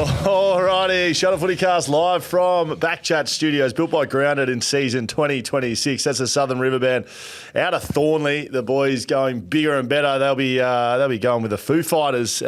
Alrighty, Shuttle FootyCast live from BackChat Studios, built by Grounded in season 2026. That's the Southern River Band out of Thornley. The boys going bigger and better. They'll be going with the Foo Fighters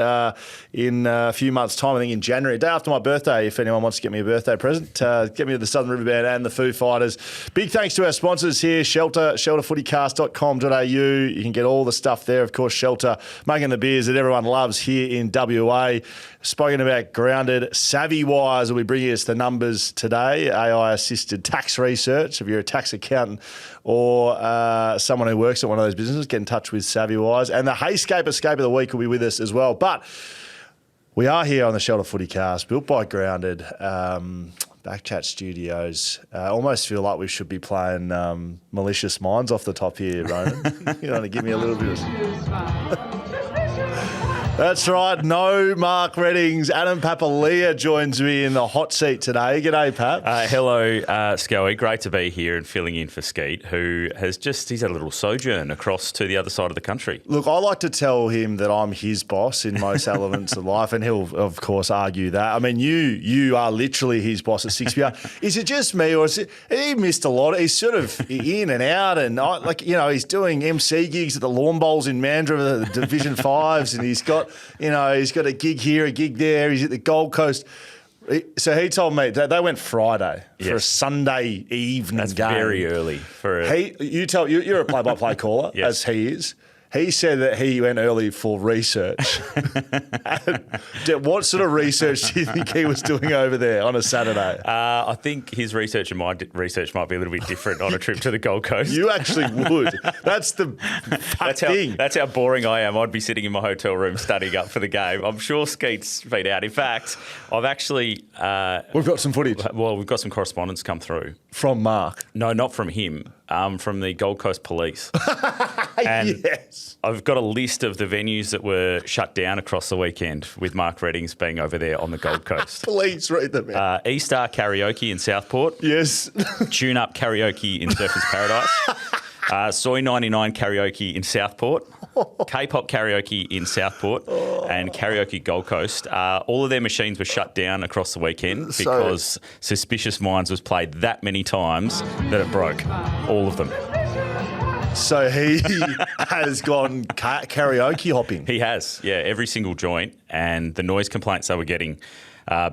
in a few months' time. I think in January, day after my birthday. If anyone wants to get me a birthday present, get me to the Southern River Band and the Foo Fighters. Big thanks to our sponsors here, Shelter, shelterfootycast.com.au. You can get all the stuff there. Of course, Shelter making the beers that everyone loves here in WA. Spoken about Grounded, SavvyWise will be bringing us the numbers today. AI-assisted tax research. If you're a tax accountant or someone who works at one of those businesses, get in touch with SavvyWise. And the HeyScape Escape of the Week will be with us as well. But we are here on the Shelter FootyCast, built by Grounded, BackChat Studios. Almost feel like we should be playing Malicious Minds off the top here, Ronan. You want to give me a little bit of... That's right. No Mark Reddings. Adam Papalia joins me in the hot seat today. G'day, Paps. Hello, Schoey. Great to be here and filling in for Skeet, who he's had a little sojourn across to the other side of the country. Look, I like to tell him that I'm his boss in most elements of life, and he'll, of course, argue that. I mean, you are literally his boss at 6PR. Is it just me, or is it, he missed a lot? He's sort of in and out, and he's doing MC gigs at the Lawn Bowls in Mandurah, the Division 5s, and he's got a gig here, a gig there. He's at the Gold Coast. So he told me they went Friday for a Sunday evening That's game. Very early for you're a play-by-play caller, yes. as he is. He said that he went early for research. What sort of research do you think he was doing over there on a Saturday? I think his research and my research might be a little bit different on a trip to the Gold Coast. You actually would. That's the thing. That's how boring I am. I'd be sitting in my hotel room studying up for the game. I'm sure Skeet's been out. In fact, I've actually... we've got some footage. Well, we've got some correspondence come through. From Mark? No, not from him. From the Gold Coast Police. And yes. I've got a list of the venues that were shut down across the weekend with Mark Reddings being over there on the Gold Coast. Please read them out. E-Star Karaoke in Southport. Yes. Tune Up Karaoke in Surfers Paradise. Soy 99 Karaoke in Southport. K-Pop Karaoke in Southport. And Karaoke Gold Coast. All of their machines were shut down across the weekend because Suspicious Minds was played that many times that it broke. All of them. So he has gone karaoke hopping. He has, yeah, every single joint. And the noise complaints they were getting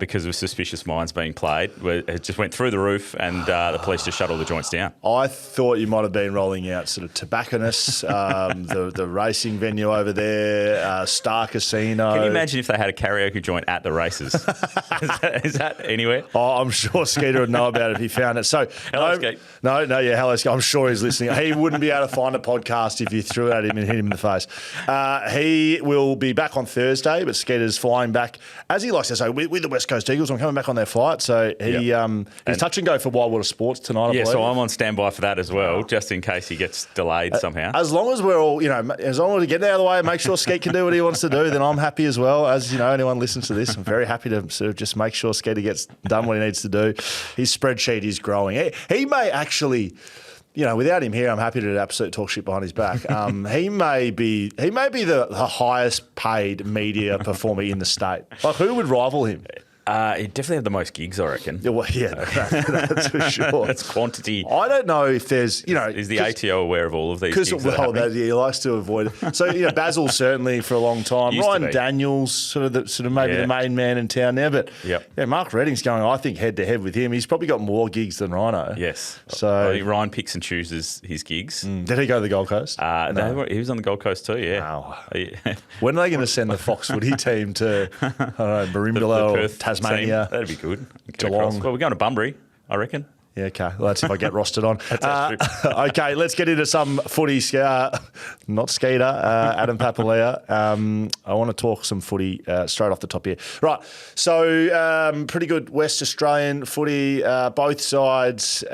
because of Suspicious Minds being played, it just went through the roof, and the police just shut all the joints down. I thought you might have been rolling out sort of Tobacconists, the racing venue over there, Star Casino. Can you imagine if they had a karaoke joint at the races? Is that anywhere? Oh, I'm sure Skeeter would know about it if he found it. So, hello, Skeet. Hello, Skeet. I'm sure he's listening. He wouldn't be able to find a podcast if you threw it at him and hit him in the face. He will be back on Thursday, but Skeeter's flying back, as he likes to say, with the West Coast Eagles. I'm coming back on their flight, so he's touch and go for Wild Water Sports tonight. Yeah, so I'm on standby for that as well, just in case he gets delayed somehow. As long as we're all, as long as we get out of the way and make sure Skeet can do what he wants to do, then I'm happy as well. As anyone listens to this, I'm very happy to sort of just make sure Skeeter gets done what he needs to do. His spreadsheet is growing. He may actually. Without him here, I'm happy to absolutely talk shit behind his back. He may be the highest paid media performer in the state. Like, who would rival him? He definitely had the most gigs, I reckon. That's for sure. That's quantity. I don't know if there's, Is the ATO aware of all of these gigs? Because, he likes to avoid it. So, Basil certainly for a long time. Ryan Daniels, sort of maybe the main man in town there. But, Mark Redding's going, I think, head-to-head with him. He's probably got more gigs than Rhino. Yes. So Ryan picks and chooses his gigs. Did he go to the Gold Coast? No. He was on the Gold Coast too, yeah. Wow. When are they going to send the Fox Footy team to, I don't know, Barimbula or Tasmania? That'd be good. Geelong. Well, we're going to Bunbury, I reckon. Yeah, okay. Well, that's if I get rostered on. That's okay, let's get into some footy. Not Skeeter, Adam Papalia. I want to talk some footy straight off the top here. Right, so pretty good West Australian footy, both sides.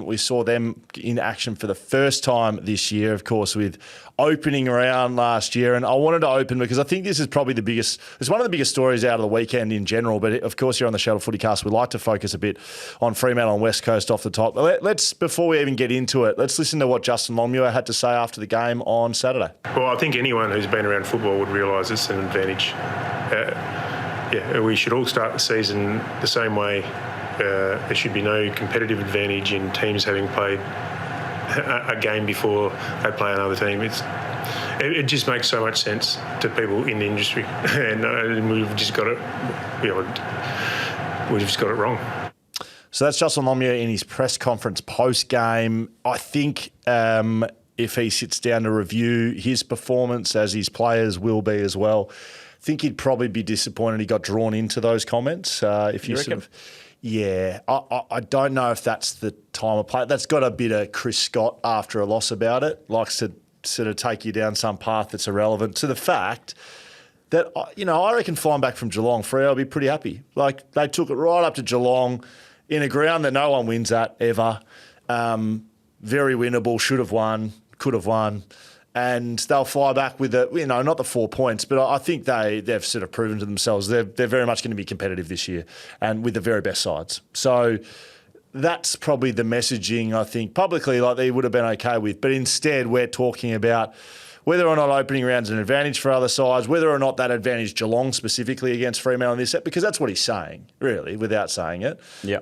We saw them in action for the first time this year, of course, with opening round last year. And I wanted to open because I think this is probably it's one of the biggest stories out of the weekend in general. But of course, here on the Shuttle FootyCast, we like to focus a bit on Fremantle and West Coast off the top. Let's, before we even get into it, let's listen to what Justin Longmuir had to say after the game on Saturday. Well, I think anyone who's been around football would realise it's an advantage. we should all start the season the same way. There should be no competitive advantage in teams having played a game before they play another team. It just makes so much sense to people in the industry, and we've just got it. We've just got it wrong. So that's Justin Longmuir in his press conference post-game. I think if he sits down to review his performance, as his players will be as well, I think he'd probably be disappointed he got drawn into those comments. If you sort of, yeah, I don't know if that's the time of play. That's got a bit of Chris Scott after a loss about it. Likes to sort of take you down some path that's irrelevant to the fact that, I reckon flying back from Geelong, Freo will be pretty happy. Like, they took it right up to Geelong in a ground that no one wins at ever. Very winnable, should have won, could have won. And they'll fly back with not the 4 points, but I think they've sort of proven to themselves they're very much going to be competitive this year and with the very best sides. So that's probably the messaging, I think, publicly, like they would have been okay with. But instead, we're talking about whether or not opening round's an advantage for other sides, whether or not that advantage Geelong specifically against Fremantle in this set, because that's what he's saying, really, without saying it. Yeah.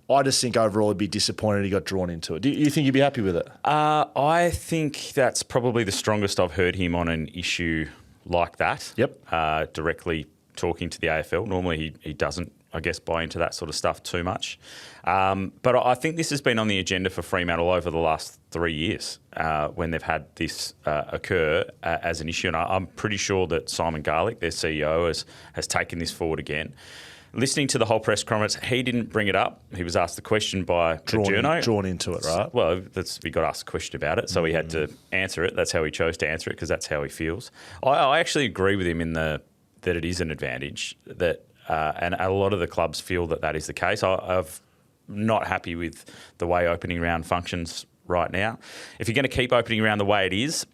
I just think overall he'd be disappointed he got drawn into it. Do you think he'd be happy with it? I think that's probably the strongest I've heard him on an issue like that. Yep. Directly talking to the AFL. Normally he doesn't, I guess, buy into that sort of stuff too much. But I think this has been on the agenda for Fremantle over the last 3 years when they've had this occur as an issue. And I'm pretty sure that Simon Garlick, their CEO, has taken this forward again. Listening to the whole press conference, he didn't bring it up. He was asked the question by a journo. Drawn into it, right? Well, he got asked a question about it, so he had to answer it. That's how he chose to answer it, because that's how he feels. I actually agree with him in that it is an advantage, and a lot of the clubs feel that is the case. I'm not happy with the way opening round functions right now. If you're going to keep opening round the way it is,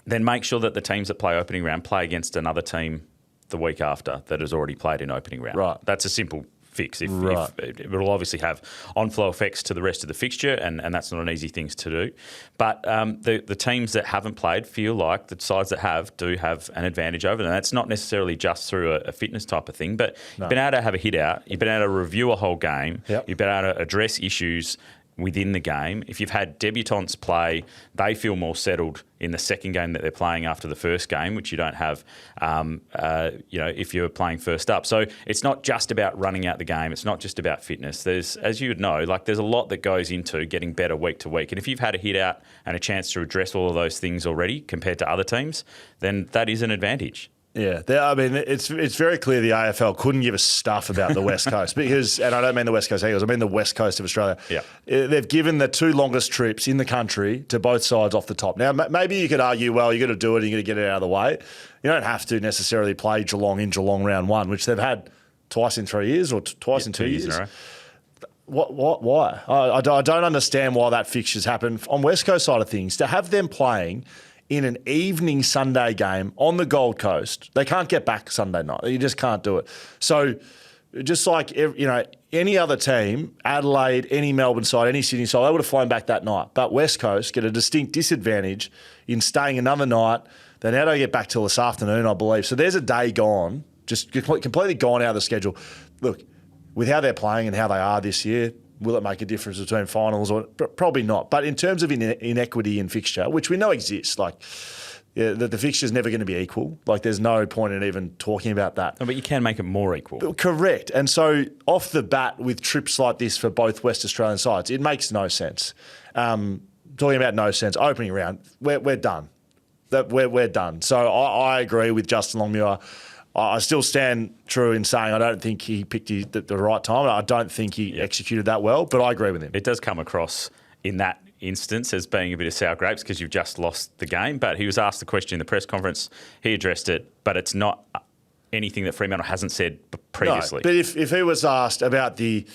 then make sure that the teams that play opening round play against another team the week after that has already played in opening round. Right. That's a simple fix. If it will obviously have on-flow effects to the rest of the fixture, and that's not an easy thing to do. But the teams that haven't played feel like the sides that do have an advantage over them. That's not necessarily just through a fitness type of thing, but you've been able to have a hit out, you've been able to review a whole game, you've been able to address issues within the game. If you've had debutants play, they feel more settled in the second game that they're playing after the first game, which you don't have, if you're playing first up. So it's not just about running out the game. It's not just about fitness. There's, as you would know, there's a lot that goes into getting better week to week. And if you've had a hit out and a chance to address all of those things already compared to other teams, then that is an advantage. Yeah, it's very clear the AFL couldn't give a stuff about the West Coast because, and I don't mean the West Coast Eagles, I mean the West Coast of Australia. Yeah. They've given the 2 longest trips in the country to both sides off the top. Now, maybe you could argue, well, you got to do it and you got to get it out of the way. You don't have to necessarily play Geelong in Geelong round 1, which they've had twice in 3 years or twice in 2 years. In a row. Why? I don't understand why that fixture's happened. On West Coast side of things, to have them playing in an evening Sunday game on the Gold Coast, they can't get back Sunday night. You just can't do it. So just like any other team, Adelaide, any Melbourne side, any Sydney side, they would have flown back that night. But West Coast get a distinct disadvantage in staying another night. They now don't get back till this afternoon, I believe. So there's a day gone, just completely gone out of the schedule. Look, with how they're playing and how they are this year, will it make a difference between finals or probably not? But in terms of inequity in fixture, which we know exists, the fixture's never going to be equal. There's no point in even talking about that. No, but you can make it more equal. Correct. And so off the bat with trips like this for both West Australian sides, it makes no sense. Talking about no sense, opening round, we're done. We're done. So I agree with Justin Longmuir. I still stand true in saying I don't think he picked the right time. I don't think he executed that well, but I agree with him. It does come across in that instance as being a bit of sour grapes because you've just lost the game. But he was asked the question in the press conference. He addressed it, but it's not anything that Fremantle hasn't said previously. No, but if he was asked about the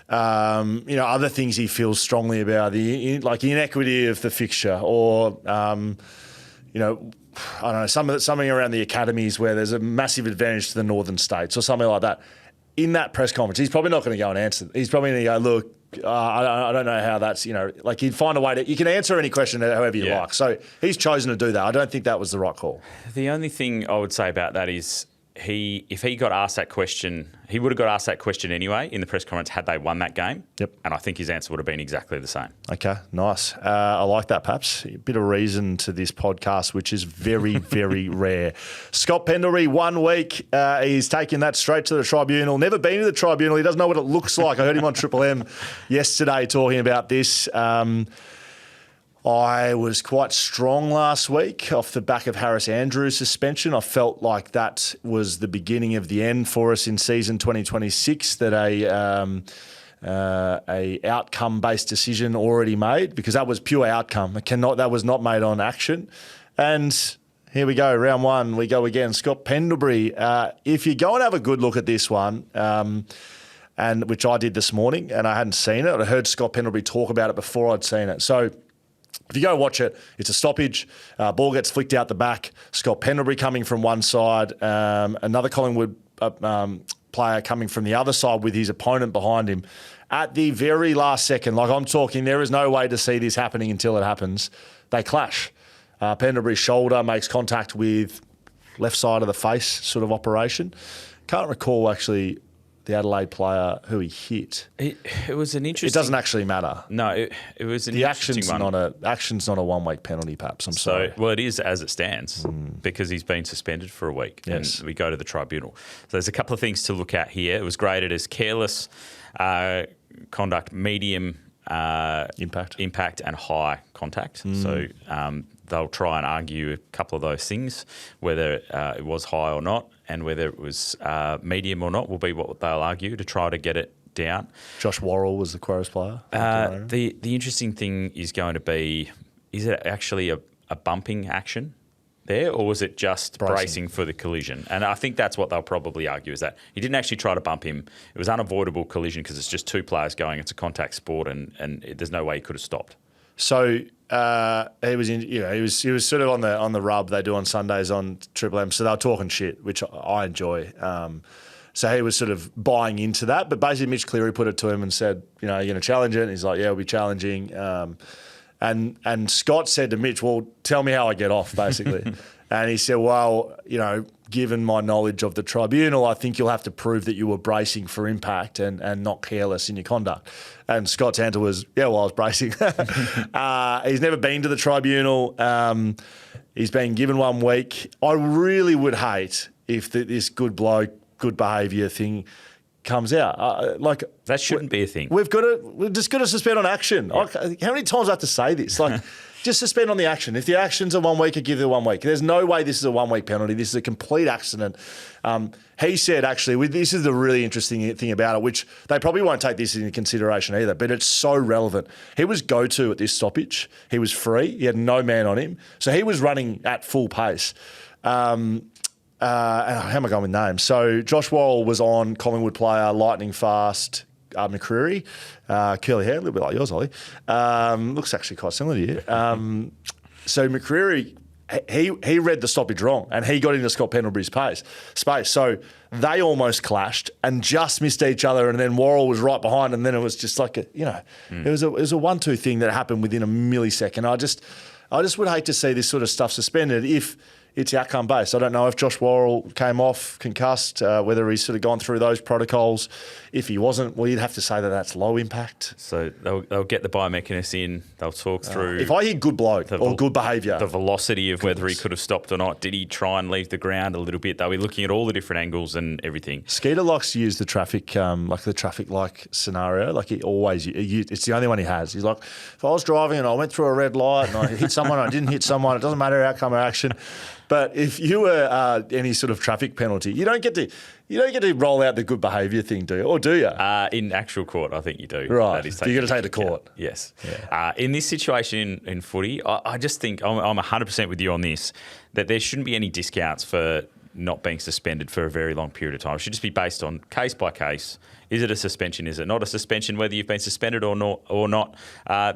other things he feels strongly about, the inequity of the fixture or I don't know, something around the academies where there's a massive advantage to the northern states or something like that. In that press conference, he's probably not going to go and answer. He's probably going to go, look, I don't know how that's, he'd find a way you can answer any question however you like. So he's chosen to do that. I don't think that was the right call. The only thing I would say about that is if he got asked that question, he would have got asked that question anyway in the press conference had they won that game. Yep. And I think his answer would have been exactly the same. Okay, nice. I like that, Paps. A bit of reason to this podcast, which is very, very rare. Scott Pendlebury, 1 week. He's taking that straight to the tribunal. Never been to the tribunal. He doesn't know what it looks like. I heard him on Triple M yesterday talking about this. I was quite strong last week off the back of Harris Andrews' suspension. I felt like that was the beginning of the end for us in season 2026, that a outcome-based decision already made, because that was pure outcome. That was not made on action. And here we go, round 1, we go again. Scott Pendlebury, if you go and have a good look at this one, and which I did this morning, and I hadn't seen it. I heard Scott Pendlebury talk about it before I'd seen it. So if you go watch it, it's a stoppage. Ball gets flicked out the back. Scott Pendlebury coming from one side. Another Collingwood player coming from the other side with his opponent behind him. At the very last second, like I'm talking, there is no way to see this happening until it happens. They clash. Pendlebury's shoulder makes contact with left side of the face sort of operation. Can't recall actually the Adelaide player who he hit. It was an interesting... It doesn't actually matter. No, it was an the interesting one. Action's not a 1 week penalty, Paps. I'm sorry. Well, it is as it stands because he's been suspended for a week, yes. And we go to the tribunal. So there's a couple of things to look at here. It was graded as careless conduct, medium impact, and high contact. So they'll try and argue a couple of those things, whether it was high or not, and whether it was medium or not will be what they'll argue to try to get it down. Josh Worrell was the Crows player. The interesting thing is going to be, is it actually a bumping action there, or was it just bracing for the collision? And I think that's what they'll probably argue, is that he didn't actually try to bump him. It was unavoidable collision because it's just two players going. It's a contact sport, and there's no way he could have stopped. So he was sort of on the rub they do on Sundays on Triple M. So they were talking shit, which I enjoy. So he was sort of buying into that. But basically, Mitch Cleary put it to him and said, "You're going to challenge it." And he's like, "Yeah, we'll be challenging." And Scott said to Mitch, "Well, tell me how I get off," basically. And he said, "Well, given my knowledge of the tribunal, I think you'll have to prove that you were bracing for impact and not careless in your conduct." And Scott's answer was, "Yeah, well, I was bracing." He's never been to the tribunal. He's been given 1 week. I really would hate if this good bloke, good behaviour thing comes out. That shouldn't be a thing. We're just got to suspend on action. Yeah. How many times do I have to say this? Just suspend on the action. If the action's a 1 week, I give it 1 week. There's no way this is a 1 week penalty. This is a complete accident. He said, actually, this is the really interesting thing about it, which they probably won't take this into consideration either, but it's so relevant. He was go-to at this stoppage. He was free. He had no man on him. So he was running at full pace. How am I going with names? So Josh Worrell was on, Collingwood player, lightning fast, McCreary, curly hair, a little bit like yours, Ollie. Looks actually quite similar to you. So McCreary, he read the stoppage wrong, and he got into Scott Pendlebury's space. So they almost clashed and just missed each other, and then Worrell was right behind, and then it was just like it was a 1-2 thing that happened within a millisecond. I just would hate to see this sort of stuff suspended if it's outcome based. I don't know if Josh Worrell came off concussed, whether he's sort of gone through those protocols. If he wasn't, well, you'd have to say that that's low impact. So they'll get the biomechanists in. They'll talk through. If I hear good bloke or good behaviour, the velocity of whether he could have stopped or not. Did he try and leave the ground a little bit? They'll be looking at all the different angles and everything. Skeeter likes to use the traffic, scenario. He always, it's the only one he has. He's like, if I was driving and I went through a red light and I hit someone, I didn't hit someone. It doesn't matter outcome or action. But if you were any sort of traffic penalty, you don't get to roll out the good behaviour thing, do you? Or do you? In actual court, I think you do. Right. You're going to take to court. Yes. Yeah. In this situation in footy, I just think I'm 100% with you on this, that there shouldn't be any discounts for not being suspended for a very long period of time. It should just be based on case by case. Is it a suspension? Is it not a suspension? Whether you've been suspended or not,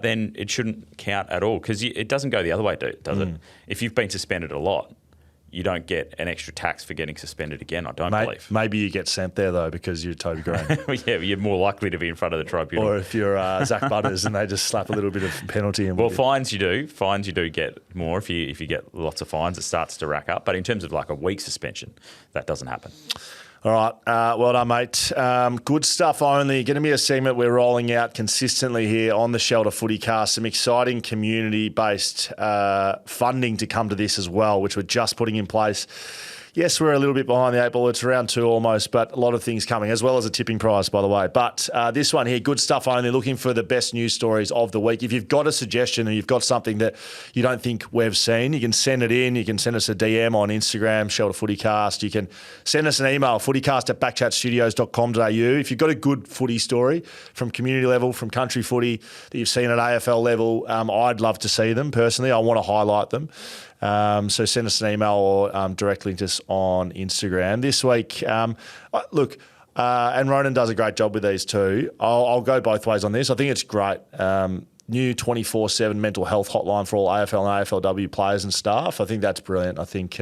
then it shouldn't count at all, because it doesn't go the other way, does it? If you've been suspended a lot, you don't get an extra tax for getting suspended again, I don't believe. Maybe you get sent there, though, because you're Toby Green. Yeah, you're more likely to be in front of the tribunal. Or if you're Zach Butters and they just slap a little bit of penalty. And well, fines you do. Fines you do get more. If you get lots of fines, it starts to rack up. But in terms of like a week suspension, that doesn't happen. All right. Well done, mate. Good stuff only. Going to be a segment we're rolling out consistently here on the Shelter FootyCast. Some exciting community-based funding to come to this as well, which we're just putting in place. Yes, we're a little bit behind the eight ball. It's round 2 almost, but a lot of things coming, as well as a tipping prize, by the way. But this one here, good stuff only, looking for the best news stories of the week. If you've got a suggestion and you've got something that you don't think we've seen, you can send it in. You can send us a DM on Instagram, Shelter FootyCast. You can send us an email, footycast@backchatstudios.com.au. If you've got a good footy story from community level, from country footy that you've seen at AFL level, I'd love to see them personally. I want to highlight them. So send us an email or direct link us on Instagram. This week, look, and Ronan does a great job with these too. I'll go both ways on this. I think it's great. New 24/7 mental health hotline for all AFL and AFLW players and staff. I think that's brilliant. I think,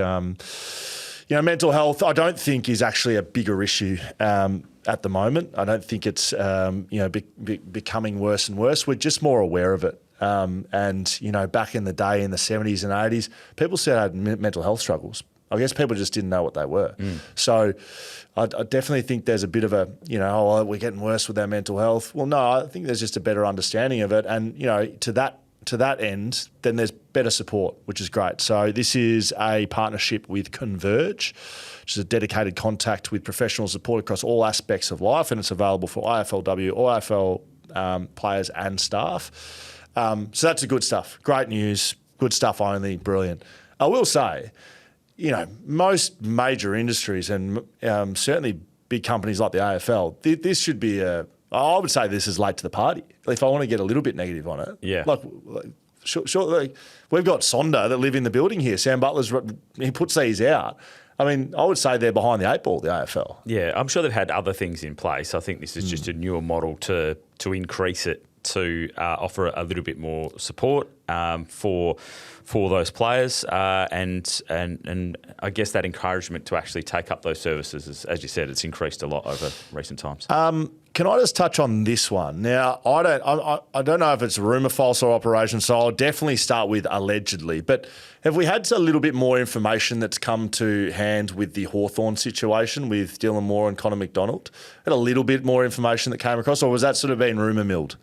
mental health, I don't think is actually a bigger issue at the moment. I don't think it's, becoming worse and worse. We're just more aware of it. Back in the day in the 70s and 80s, people still had mental health struggles. I guess people just didn't know what they were. So I definitely think there's a bit of a, we're getting worse with our mental health. Well, no, I think there's just a better understanding of it. And, to that end, then there's better support, which is great. So this is a partnership with Converge, which is a dedicated contact with professional support across all aspects of life, and it's available for IFLW or AFL players and staff. So that's the good stuff. Great news, good stuff only, brilliant. I will say, most major industries and certainly big companies like the AFL, this should be I would say this is late to the party. If I want to get a little bit negative on it. Yeah. Sure, we've got Sonda that live in the building here. Sam Butler's, he puts these out. I mean, I would say they're behind the eight ball, the AFL. Yeah, I'm sure they've had other things in place. I think this is just a newer model to increase it, to offer a little bit more support for those players, and I guess that encouragement to actually take up those services, as you said, it's increased a lot over recent times. Can I just touch on this one? Now, I don't know if it's rumour, false, or operation, so I'll definitely start with allegedly. But have we had a little bit more information that's come to hand with the Hawthorn situation with Dylan Moore and Connor McDonald? Had a little bit more information that came across, or was that sort of been rumour milled?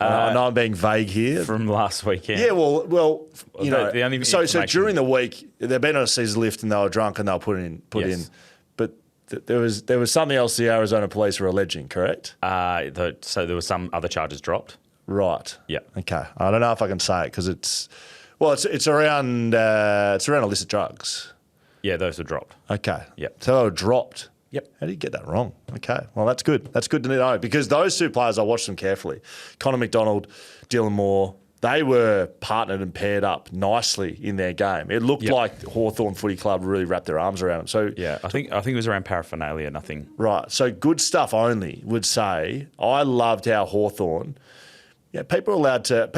I know I'm being vague here. From last weekend. Yeah, well, the only so during the week, they've been on a Caesar lift and they were drunk and they were put in. But there was something else the Arizona police were alleging, correct? So there were some other charges dropped. Right. Yeah. Okay. I don't know if I can say it because it's around illicit drugs. Yeah, those were dropped. Okay. Yeah. So they were dropped. Yep. How did you get that wrong? Okay. Well, that's good. That's good to know because those two players, I watched them carefully. Connor McDonald, Dylan Moore, they were partnered and paired up nicely in their game. It looked like Hawthorn Footy Club really wrapped their arms around them. So yeah, I think it was around paraphernalia, nothing. Right. So good stuff only would say. I loved how Hawthorn. Yeah, people are allowed to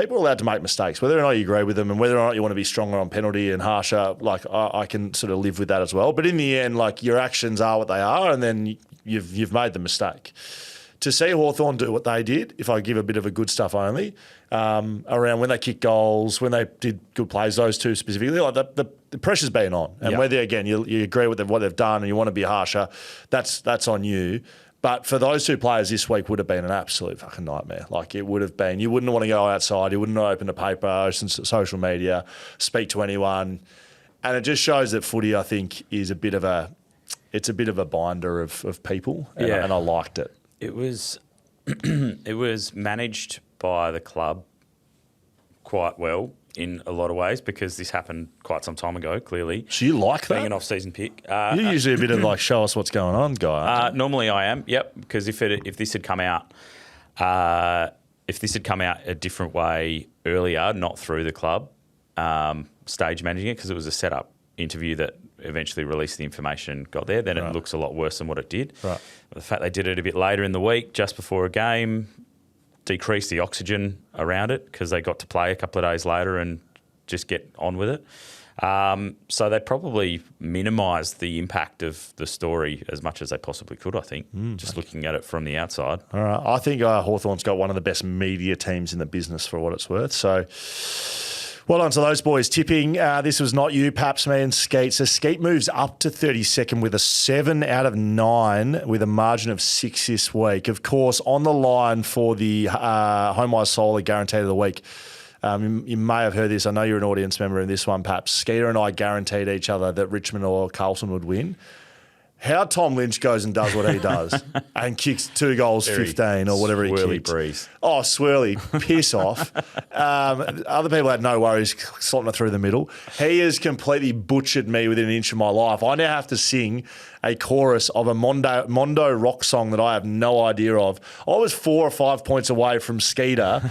make mistakes, whether or not you agree with them and whether or not you want to be stronger on penalty and harsher. Like I can sort of live with that as well. But in the end, like your actions are what they are, and then you've made the mistake. To see Hawthorn do what they did, if I give a bit of a good stuff only, around when they kicked goals, when they did good plays, those two specifically, like the pressure's been on. And whether, again, you agree with what they've done and you want to be harsher, that's on you. But for those two players this week would have been an absolute fucking nightmare. Like it would have been, you wouldn't want to go outside, you wouldn't open a paper, social media, speak to anyone. And it just shows that footy, I think, is a bit of a binder of people. And I liked it. It was it was managed by the club quite well in a lot of ways because this happened quite some time ago, clearly. So you like that? Being an off-season pick. You're usually a bit of like, show us what's going on guy. Normally I am, yep, because if this had come out a different way earlier, not through the club, stage managing it, because it was a set-up interview that eventually released the information, got there, then it looks a lot worse than what it did. Right. The fact they did it a bit later in the week, just before a game, decreased the oxygen around it because they got to play a couple of days later and just get on with it. So they probably minimised the impact of the story as much as they possibly could, I think, just looking at it from the outside. All right. I think Hawthorn's got one of the best media teams in the business for what it's worth. So well done to those boys. Tipping, this was not you, Paps, me and Skeet. So Skeet moves up to 32nd with a 7 out of 9 with a margin of 6 this week. Of course, on the line for the Homewise Solar Guaranteed of the Week. You may have heard this. I know you're an audience member in this one, Paps. Skeeter and I guaranteed each other that Richmond or Carlton would win. How Tom Lynch goes and does what he does and kicks 2 goals, 15 or whatever he kicks. Breeze. Oh, swirly, piss off. Other people had no worries slotting it through the middle. He has completely butchered me within an inch of my life. I now have to sing a chorus of a Mondo rock song that I have no idea of. I was 4 or 5 points away from Skeeter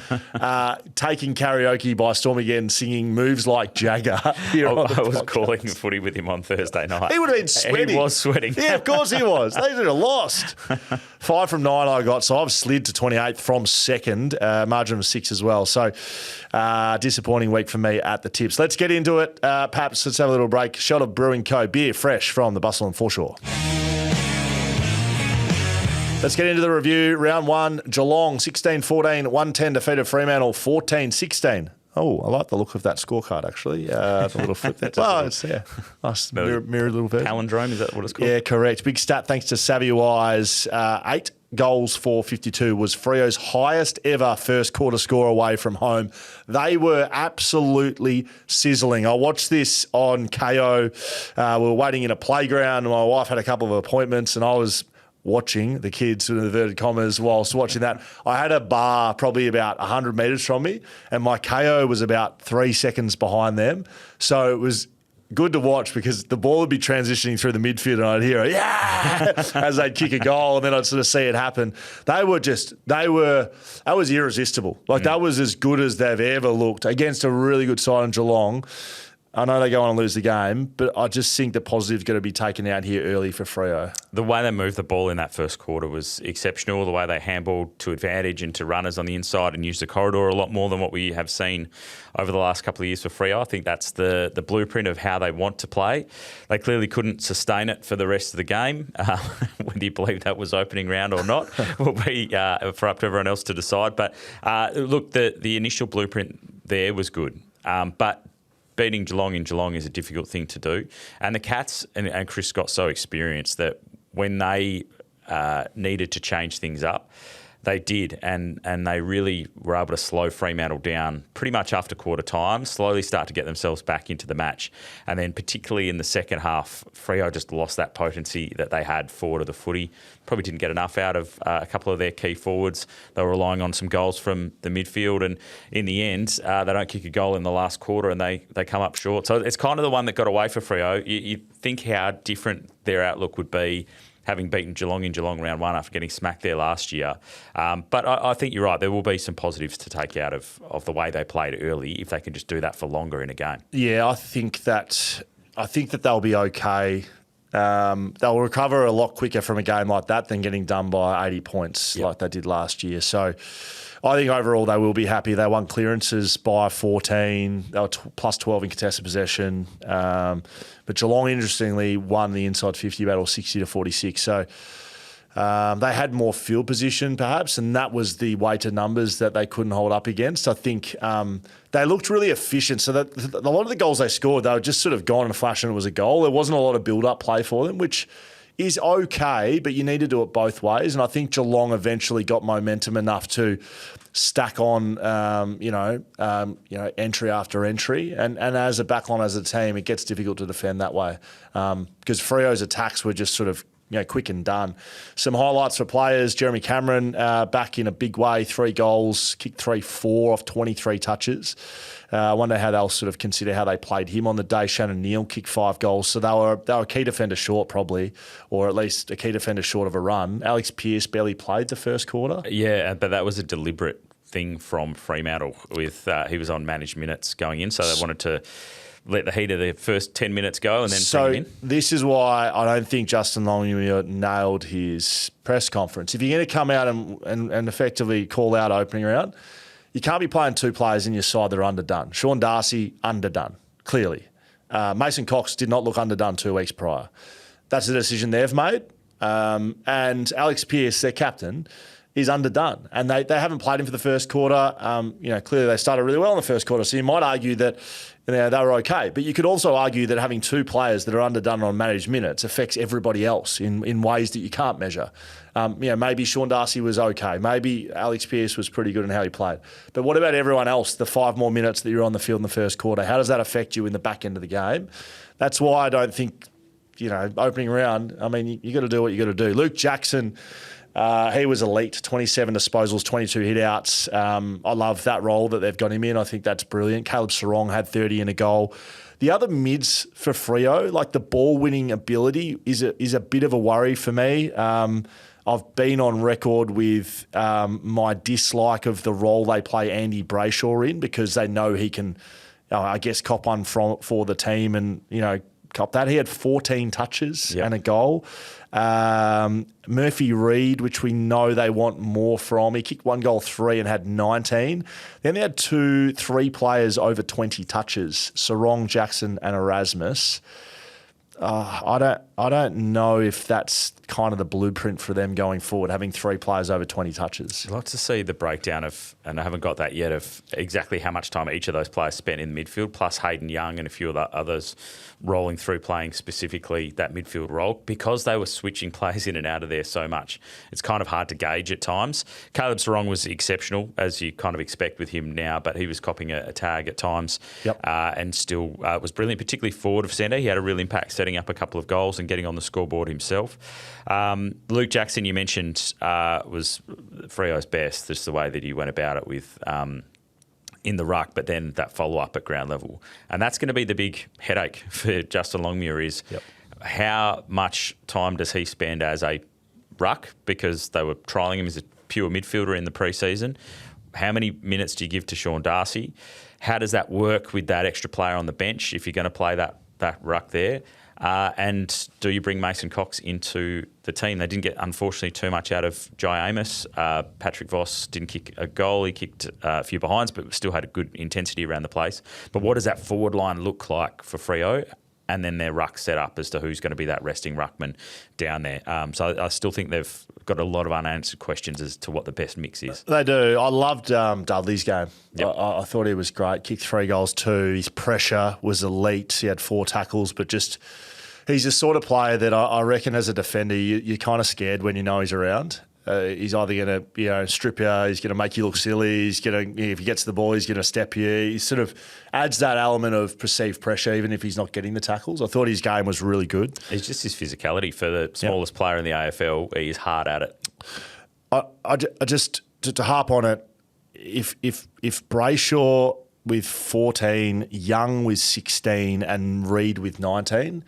taking karaoke by storm again, singing Moves Like Jagger. I was calling the footy with him on Thursday night. He would have been sweating. He was sweating. Yeah, of course he was. They would have lost. 5 from 9 I got, so I've slid to 28th from second, margin of 6 as well. So disappointing week for me at the tips. Let's get into it. Perhaps let's have a little break. Shot of Brewing Co. beer fresh from the Busselton foreshore. Let's get into the review. Round 1, Geelong 16-14, 110 defeated Fremantle 14-16. Oh, I like the look of that scorecard, actually. The little flip there. Oh, it's nice mirrored little version. Palindrome, is that what it's called? Yeah, correct. Big stat thanks to SavvyWise. 8 goals for 52 was Freo's highest ever first quarter score away from home. They were absolutely sizzling. I watched this on KO. We were waiting in a playground. My wife had a couple of appointments and I was watching the kids in inverted commas whilst watching that. I had a bar probably about 100 metres from me and my KO was about 3 seconds behind them. So it was good to watch because the ball would be transitioning through the midfield and I'd hear it, yeah, as they'd kick a goal and then I'd sort of see it happen. That was irresistible. That was as good as they've ever looked against a really good side in Geelong. I know they go on and lose the game, but I just think the positive's going to be taken out here early for Freo. The way they moved the ball in that first quarter was exceptional. The way they handballed to advantage and to runners on the inside and used the corridor a lot more than what we have seen over the last couple of years for Freo. I think that's the blueprint of how they want to play. They clearly couldn't sustain it for the rest of the game. Whether you believe that was opening round or not will be for up to everyone else to decide. But look, the initial blueprint there was good. But beating Geelong in Geelong is a difficult thing to do. And the Cats and Chris got so experienced that when they needed to change things up, they did. And they really were able to slow Fremantle down pretty much after quarter time, slowly start to get themselves back into the match. And then particularly in the second half, Freo just lost that potency that they had forward of the footy. Probably didn't get enough out of a couple of their key forwards. They were relying on some goals from the midfield. And in the end, they don't kick a goal in the last quarter and they come up short. So it's kind of the one that got away for Freo. You think how different their outlook would be having beaten Geelong in Geelong round 1 after getting smacked there last year. But I think you're right. There will be some positives to take out of the way they played early if they can just do that for longer in a game. Yeah, I think that they'll be okay. They'll recover a lot quicker from a game like that than getting done by 80 points like they did last year. So I think overall they will be happy. They won clearances by 14. They were plus 12 in contested possession. But Geelong, interestingly, won the inside 50 battle 60-46. So they had more field position perhaps, and that was the weighted numbers that they couldn't hold up against. I think they looked really efficient. So that a lot of the goals they scored, they were just sort of gone in a flash and it was a goal. There wasn't a lot of build-up play for them, which is okay, but you need to do it both ways. And I think Geelong eventually got momentum enough to stack on, entry after entry. And as a backline, as a team, it gets difficult to defend that way because Freo's attacks were just sort of quick and done. Some highlights for players. Jeremy Cameron back in a big way, 3 goals, kicked 3-4 off 23 touches. I wonder how they'll sort of consider how they played him on the day. Shannon Neal kicked 5 goals. So they were a key defender short probably, or at least a key defender short of a run. Alex Pearce barely played the first quarter. Yeah, but that was a deliberate thing from Fremantle with he was on managed minutes going in, so they wanted to let the heat of the first 10 minutes go and then bring him in. This is why I don't think Justin Longmuir nailed his press conference. If you're going to come out and effectively call out opening round, you can't be playing 2 players in your side that are underdone. Sean Darcy, underdone, clearly. Mason Cox did not look underdone 2 weeks prior. That's a decision they've made. And Alex Pearce, their captain, is underdone. And they haven't played him for the first quarter. Clearly they started really well in the first quarter, so you might argue that they were okay. But you could also argue that having 2 players that are underdone on managed minutes affects everybody else in ways that you can't measure. Maybe Sean Darcy was okay. Maybe Alex Pearce was pretty good in how he played. But what about everyone else, the 5 more minutes that you're on the field in the first quarter? How does that affect you in the back end of the game? That's why I don't think, opening round, you got to do what you got to do. Luke Jackson, he was elite, 27 disposals, 22 hit-outs. I love that role that they've got him in. I think that's brilliant. Caleb Sarong had 30 and a goal. The other mids for Freo, like the ball-winning ability, is a bit of a worry for me. I've been on record with my dislike of the role they play Andy Brayshaw in, because they know he can, cop one for the team and, cop that. He had 14 touches and a goal. Murphy Reid, which we know they want more from. He kicked 1 goal, 3 and had 19. Then they had 3 players over 20 touches, Sarong, Jackson and Erasmus. I don't know if that's kind of the blueprint for them going forward, having 3 players over 20 touches. I'd like to see the breakdown of, and I haven't got that yet, of exactly how much time each of those players spent in the midfield, plus Hayden Young and a few of the others rolling through playing specifically that midfield role, because they were switching players in and out of there so much. It's kind of hard to gauge at times. Caleb Sarong was exceptional, as you kind of expect with him now, but he was copping a tag at times and still was brilliant, particularly forward of centre. He had a real impact setting up a couple of goals and getting on the scoreboard himself. Luke Jackson, you mentioned, was Freo's best, just the way that he went about it with in the ruck, but then that follow-up at ground level. And that's going to be the big headache for Justin Longmuir is how much time does he spend as a ruck, because they were trialling him as a pure midfielder in the pre-season. How many minutes do you give to Sean Darcy? How does that work with that extra player on the bench if you're going to play that ruck there? And do you bring Mason Cox into the team? They didn't get, unfortunately, too much out of Jai Amos. Patrick Voss didn't kick a goal. He kicked a few behinds, but still had a good intensity around the place. But what does that forward line look like for Freo? And then their ruck set up as to who's going to be that resting ruckman down there. So I still think they've got a lot of unanswered questions as to what the best mix is. They do. I loved Dudley's game. I thought he was great. Kicked 3 goals, 2. His pressure was elite. He had 4 tackles, but just he's the sort of player that I reckon as a defender, you're kind of scared when you know he's around. He's either going to, strip you, he's going to make you look silly, he's going to, if he gets the ball, he's going to step you. He sort of adds that element of perceived pressure, even if he's not getting the tackles. I thought his game was really good. It's just his physicality. For the smallest player in the AFL, he's hard at it. I just, to harp on it, if Brayshaw with 14, Young with 16 and Reid with 19,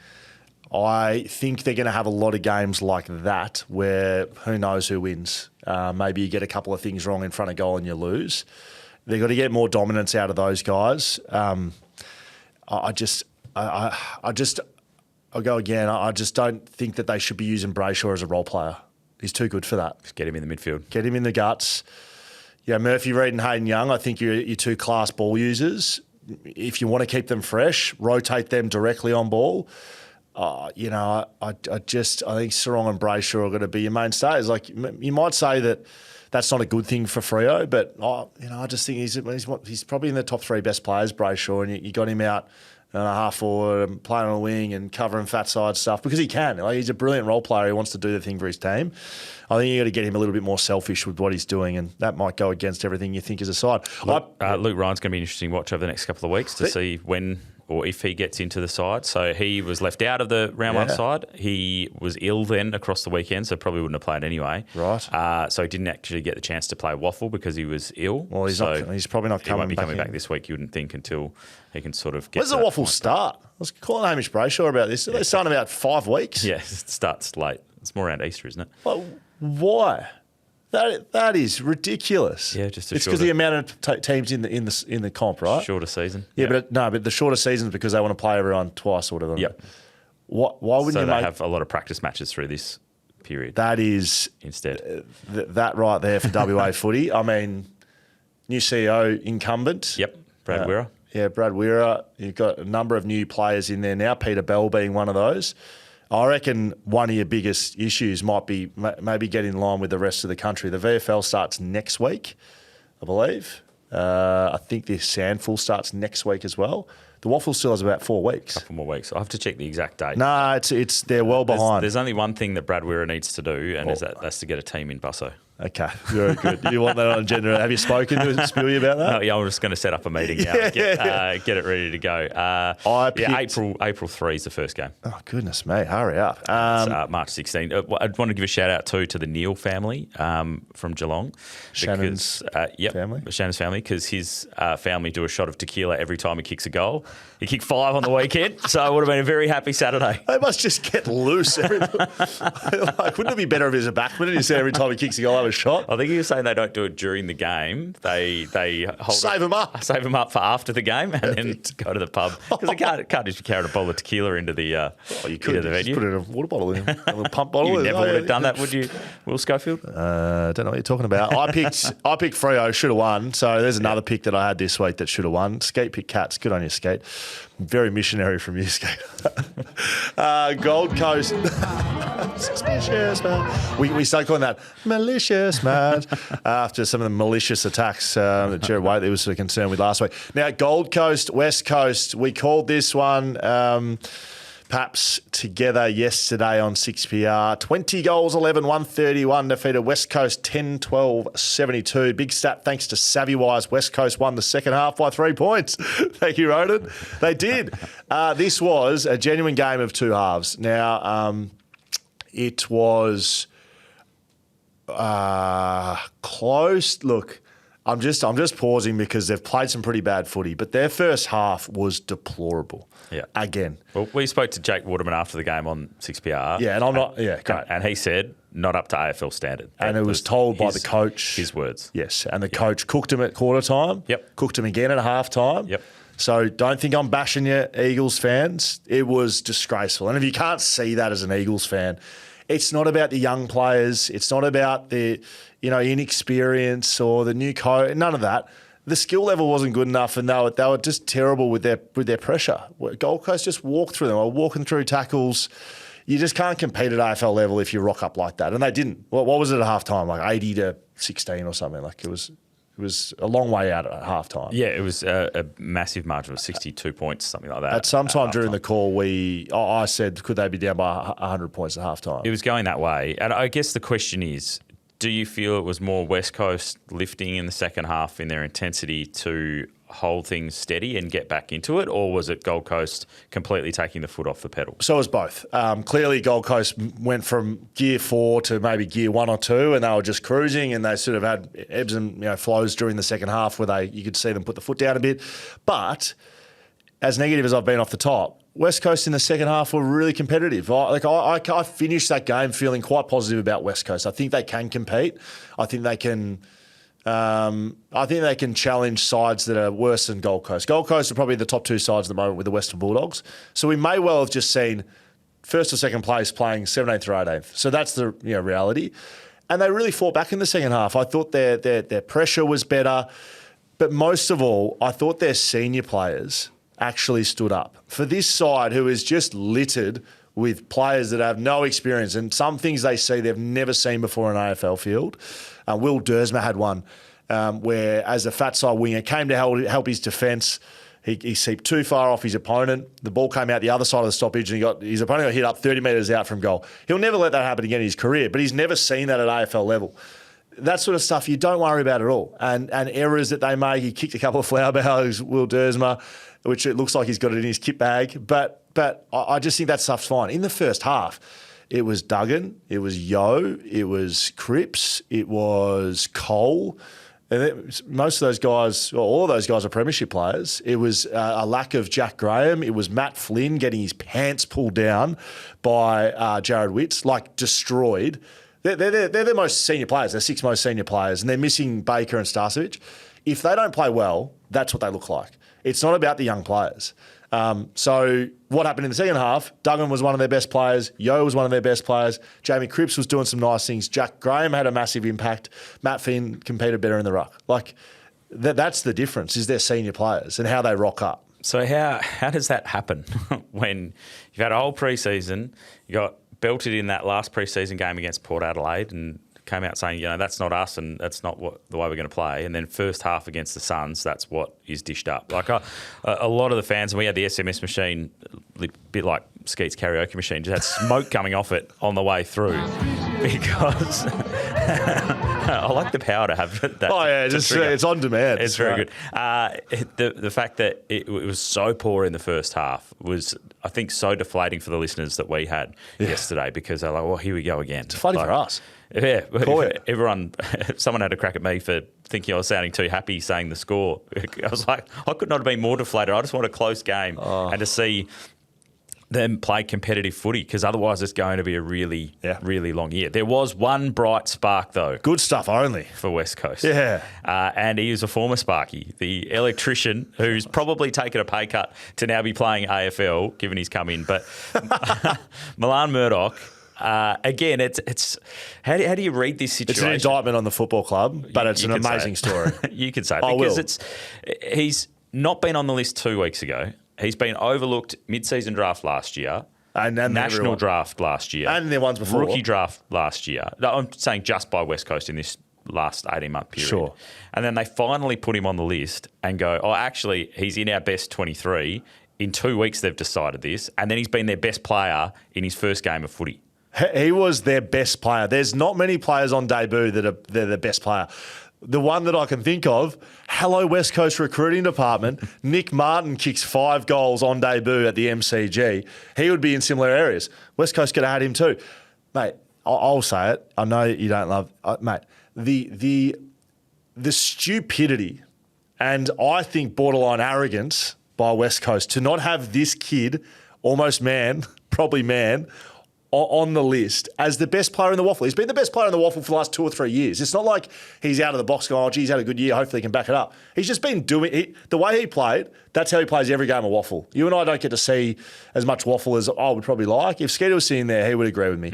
I think they're going to have a lot of games like that where who knows who wins. Maybe you get a couple of things wrong in front of goal and you lose. They've got to get more dominance out of those guys. I'll go again. I just don't think that they should be using Brayshaw as a role player. He's too good for that. Just get him in the midfield. Get him in the guts. Murphy, Reid and Hayden Young, I think you're 2 class ball users. If you want to keep them fresh, rotate them directly on ball. I think Sarong and Brayshaw are going to be your mainstays. Like, you might say that that's not a good thing for Freo, but I just think he's probably in the top 3 best players, Brayshaw, and you got him out and a half forward and playing on a wing and covering fat side stuff because he can. Like, he's a brilliant role player. He wants to do the thing for his team. I think you got to get him a little bit more selfish with what he's doing, and that might go against everything you think is a side. Luke Ryan's going to be an interesting watch over the next couple of weeks to see when or if he gets into the side. So he was left out of the round 1 side. He was ill then across the weekend, so probably wouldn't have played anyway. Right. So he didn't actually get the chance to play Waffle because he was ill. Well, he's probably not coming back. He won't be coming back this week, you wouldn't think, until he can sort of get. When's the Waffle start? I was calling Hamish Brayshaw about this. They're starting about 5 weeks. Yeah, it starts late. It's more around Easter, isn't it? Well, why? That is ridiculous. Yeah, just it's because the amount of teams in the comp, right? Shorter season. Yeah, but the shorter season is because they want to play everyone twice or whatever. Yep. Why wouldn't you have a lot of practice matches through this period? That is instead that right there for WA footy. I mean, new CEO incumbent. Yep, Brad Wera. Yeah, Brad Weir. You've got a number of new players in there now, Peter Bell being one of those. I reckon one of your biggest issues might be maybe get in line with the rest of the country. The VFL starts next week, I believe. I think the Sandful starts next week as well. The Waffle still has about 4 weeks. A couple more weeks. I'll have to check the exact date. No, it's they're well behind. There's only one thing that Brad Weir needs to do, and that's to get a team in Busso. Okay, very good. You want that on agenda? Have you spoken to Spewy about that? No, yeah, I'm just going to set up a meeting now. Get it ready to go. April 3 is the first game. Oh, goodness me. Hurry up. It's, March 16. I want to give a shout out to the Neil family from Geelong. Shannon's family? Shannon's family, because his family do a shot of tequila every time he kicks a goal. He kicked 5 on the weekend, so it would have been a very happy Saturday. They must just get loose. Wouldn't it be better if he's a backman and you say every time he kicks a goal, have a shot? I think he was saying they don't do it during the game. They save them up for after the game and then go to the pub, because they can't just carry a bottle of tequila into the you could into the venue. Just put it in a water bottle, a little pump bottle. You never would have done that, would you, Will Schofield? Don't know what you're talking about. I picked Freo, should have won. So there's another pick that I had this week that should have won. Skeet picked Cats. Good on you, Skeet. Very missionary from you, Skeet. Gold Coast. Suspicious, man. We start calling that malicious, man, after some of the malicious attacks that Jared Waitley was concerned with last week. Now, Gold Coast, West Coast, we called this one Paps together yesterday on 6PR. 20 goals, 11, 131, defeated West Coast 10-12-72. Big stat thanks to SavvyWise. West Coast won the second half by 3 points. Thank you, Roden. They did. This was a genuine game of two halves. Now, it was close. Look, I'm just pausing because they've played some pretty bad footy, but their first half was deplorable. Yeah. Again. Well, we spoke to Jake Waterman after the game on 6PR. Yeah, and I'm not. Yeah, great. And he said not up to AFL standard. And it was told by the coach. His words. Yes, and the coach cooked him at quarter time. Yep. Cooked him again at half time. Yep. So don't think I'm bashing you, Eagles fans. It was disgraceful. And if you can't see that as an Eagles fan, it's not about the young players. It's not about the inexperience or the new coach. None of that. The skill level wasn't good enough, and they were just terrible with their pressure. Gold Coast just walked through them. They were walking through tackles. You just can't compete at AFL level if you rock up like that, and they didn't. What was it at half time? Like 80-16 or something. Like it was a long way out at half time. Yeah, it was a massive margin of 62 points, something like that. At some time during the call, I said, could they be down by 100 points at half time? It was going that way, and I guess the question is, do you feel it was more West Coast lifting in the second half in their intensity to hold things steady and get back into it, or was it Gold Coast completely taking the foot off the pedal? So it was both. Clearly, Gold Coast went from gear 4 to maybe gear 1 or 2, and they were just cruising, and they sort of had ebbs and flows during the second half where you could see them put the foot down a bit. But as negative as I've been off the top, West Coast in the second half were really competitive. I finished that game feeling quite positive about West Coast. I think they can compete. I think they can. Challenge sides that are worse than Gold Coast. Gold Coast are probably the top 2 sides at the moment with the Western Bulldogs. So we may well have just seen first or second place playing 17th or 18th. So that's the reality. And they really fought back in the second half. I thought their pressure was better, but most of all, I thought their senior players actually stood up. For this side who is just littered with players that have no experience and some things they see they've never seen before in an AFL field. Will Dersma had one where, as a fat side winger, came to help his defence. He seeped too far off his opponent. The ball came out the other side of the stoppage and his opponent got hit up 30 metres out from goal. He'll never let that happen again in his career, but he's never seen that at AFL level. That sort of stuff you don't worry about at all. And errors that they make, he kicked a couple of flower bells, Will Dersma, which it looks like he's got it in his kit bag. But I just think that stuff's fine. In the first half, it was Duggan, it was Yo, it was Cripps, it was Cole. And most of those guys, or all of those guys are premiership players. It was a lack of Jack Graham. It was Matt Flynn getting his pants pulled down by Jared Witts, like destroyed. They're the most senior players. They're 6 most senior players, and they're missing Baker and Starcevic. If they don't play well, that's what they look like. It's not about the young players. So what happened in the second half, Duggan was one of their best players. Yo was one of their best players. Jamie Cripps was doing some nice things. Jack Graham had a massive impact. Matt Flynn competed better in the ruck. Like, That's the difference, is their senior players and how they rock up. So how does that happen when you've had a whole pre-season, you got belted in that last pre-season game against Port Adelaide and came out saying, that's not us and that's not the way we're going to play. And then first half against the Suns, that's what is dished up. Like a lot of the fans, and we had the SMS machine, a bit like Skeet's karaoke machine, just had smoke coming off it on the way through because I like the power to have that. Oh, yeah, it's on demand. It's very good. The fact that it was so poor in the first half was, I think, so deflating for the listeners that we had yesterday because they're like, well, here we go again. It's funny for us. Yeah, someone had a crack at me for thinking I was sounding too happy saying the score. I was like, I could not have been more deflated. I just want a close game and to see them play competitive footy because otherwise it's going to be a really, really long year. There was one bright spark, though. Good stuff only. For West Coast. Yeah. And he is a former Sparky, the electrician who's probably taken a pay cut to now be playing AFL, given he's come in. But Milan Murdock... again, it's how do you read this situation? It's an indictment on the football club, but it's an amazing story. You could say it because he's not been on the list 2 weeks ago. He's been overlooked mid-season draft last year, and national draft last year, and the ones before, rookie draft last year. No, I'm saying just by West Coast in this last 18-month period. Sure. And then they finally put him on the list and go, oh, actually, he's in our best 23. In 2 weeks, they've decided this, and then he's been their best player in his first game of footy. He was their best player. There's not many players on debut they're the best player. The one that I can think of, hello West Coast recruiting department, Nick Martin kicks 5 goals on debut at the MCG. He would be in similar areas. West Coast could have had him too. Mate, I'll say it. I know you don't love... mate, the stupidity and I think borderline arrogance by West Coast to not have this kid, almost man, probably man, on the list as the best player in the waffle. He's been the best player in the waffle for the last 2 or 3 years. It's not like he's out of the box going, oh, geez, he's had a good year. Hopefully he can back it up. He's just been doing the way he played, that's how he plays every game of waffle. You and I don't get to see as much waffle as I would probably like. If Skeet was sitting there, he would agree with me.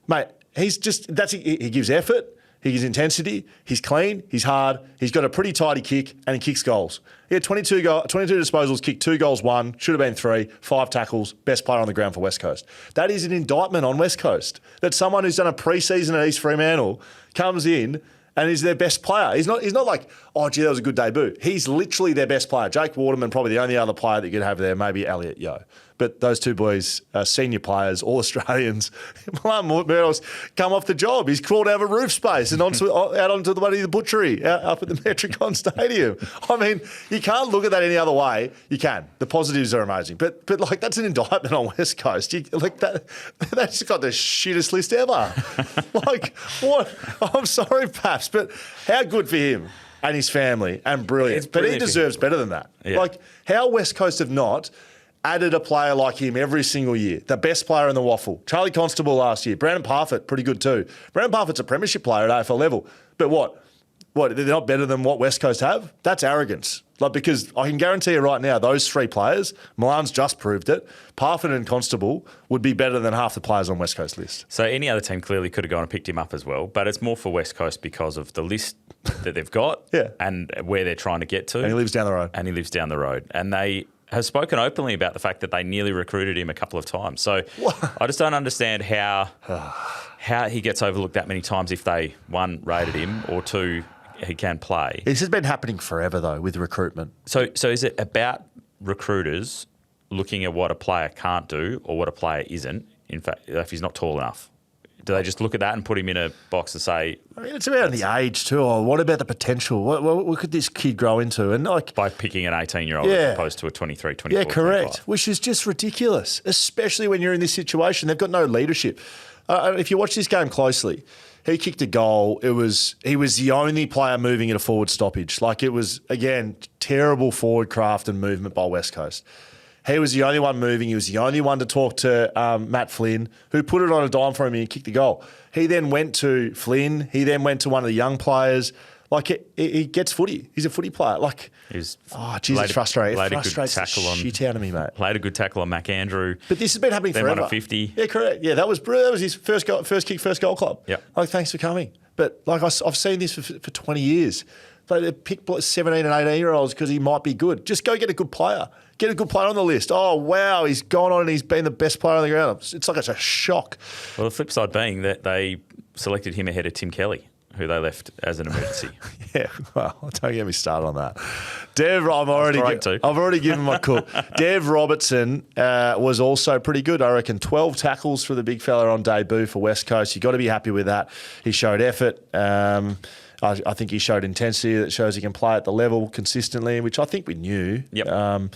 Mate, he's just, he gives effort. He gives intensity. He's clean. He's hard. He's got a pretty tidy kick, and he kicks goals. He had 22 disposals, kicked 2 goals, 1, should have been 3, 5 tackles, best player on the ground for West Coast. That is an indictment on West Coast, that someone who's done a pre-season at East Fremantle comes in and is their best player. He's not like, oh, gee, that was a good debut. He's literally their best player. Jake Waterman, probably the only other player that you could have there, maybe Elliot Yeo. But those 2 boys are senior players, all Australians. Milan Murdock's come off the job. He's crawled out of a roof space and out onto the butchery up at the Metricon Stadium. I mean, you can't look at that any other way. You can. The positives are amazing. But like, that's an indictment on West Coast. That's got the shittest list ever. Like, what? I'm sorry, Paps, but how good for him and his family and brilliant. But he deserves better than that. Yeah. Like, how West Coast have not added a player like him every single year. The best player in the waffle. Charlie Constable last year. Brandon Parfitt, pretty good too. Brandon Parfitt's a premiership player at AFL level. But what? They're not better than what West Coast have? That's arrogance. Because I can guarantee you right now, those 3 players, Milan's just proved it, Parfitt and Constable would be better than half the players on West Coast list. So any other team clearly could have gone and picked him up as well, but it's more for West Coast because of the list that they've got and where they're trying to get to. And he lives down the road. And they have spoken openly about the fact that they nearly recruited him a couple of times. So I just don't understand how he gets overlooked that many times if they, 1, rated him, or 2, he can play. This has been happening forever, though, with recruitment. So is it about recruiters looking at what a player can't do or what a player isn't, in fact, if he's not tall enough? Do they just look at that and put him in a box and say... I mean, it's about the age too. Or what about the potential? What could this kid grow into? And by picking an 18-year-old as opposed to a 23, 24, yeah, correct. 25. Which is just ridiculous, especially when you're in this situation. They've got no leadership. If you watch this game closely, he kicked a goal. He was the only player moving at a forward stoppage. Like, it was, again, terrible forward craft and movement by West Coast. He was the only one moving. He was the only one to talk to Matt Flynn, who put it on a dime for him and he kicked the goal. He then went to Flynn. He then went to one of the young players. Like, he gets footy. He's a footy player. Like, it's frustrating. It frustrates the shit out of me, mate. Played a good tackle on McAndrew. But this has been happening forever. Won a 50. Yeah, correct. Yeah, that was his first kick, first goal club. Yeah. Like, thanks for coming. But like I've seen this for 20 years. They pick 17 and 18-year-olds because he might be good. Just go get a good player. Get a good player on the list. Oh, wow, he's gone on and he's been the best player on the ground. It's like it's a shock. Well, the flip side being that they selected him ahead of Tim Kelly, who they left as an emergency. Yeah, well, don't get me started on that. I've already given my cook. Dev Robertson was also pretty good. I reckon 12 tackles for the big fella on debut for West Coast. You've got to be happy with that. He showed effort. I think he showed intensity that shows he can play at the level consistently, which I think we knew. Yep.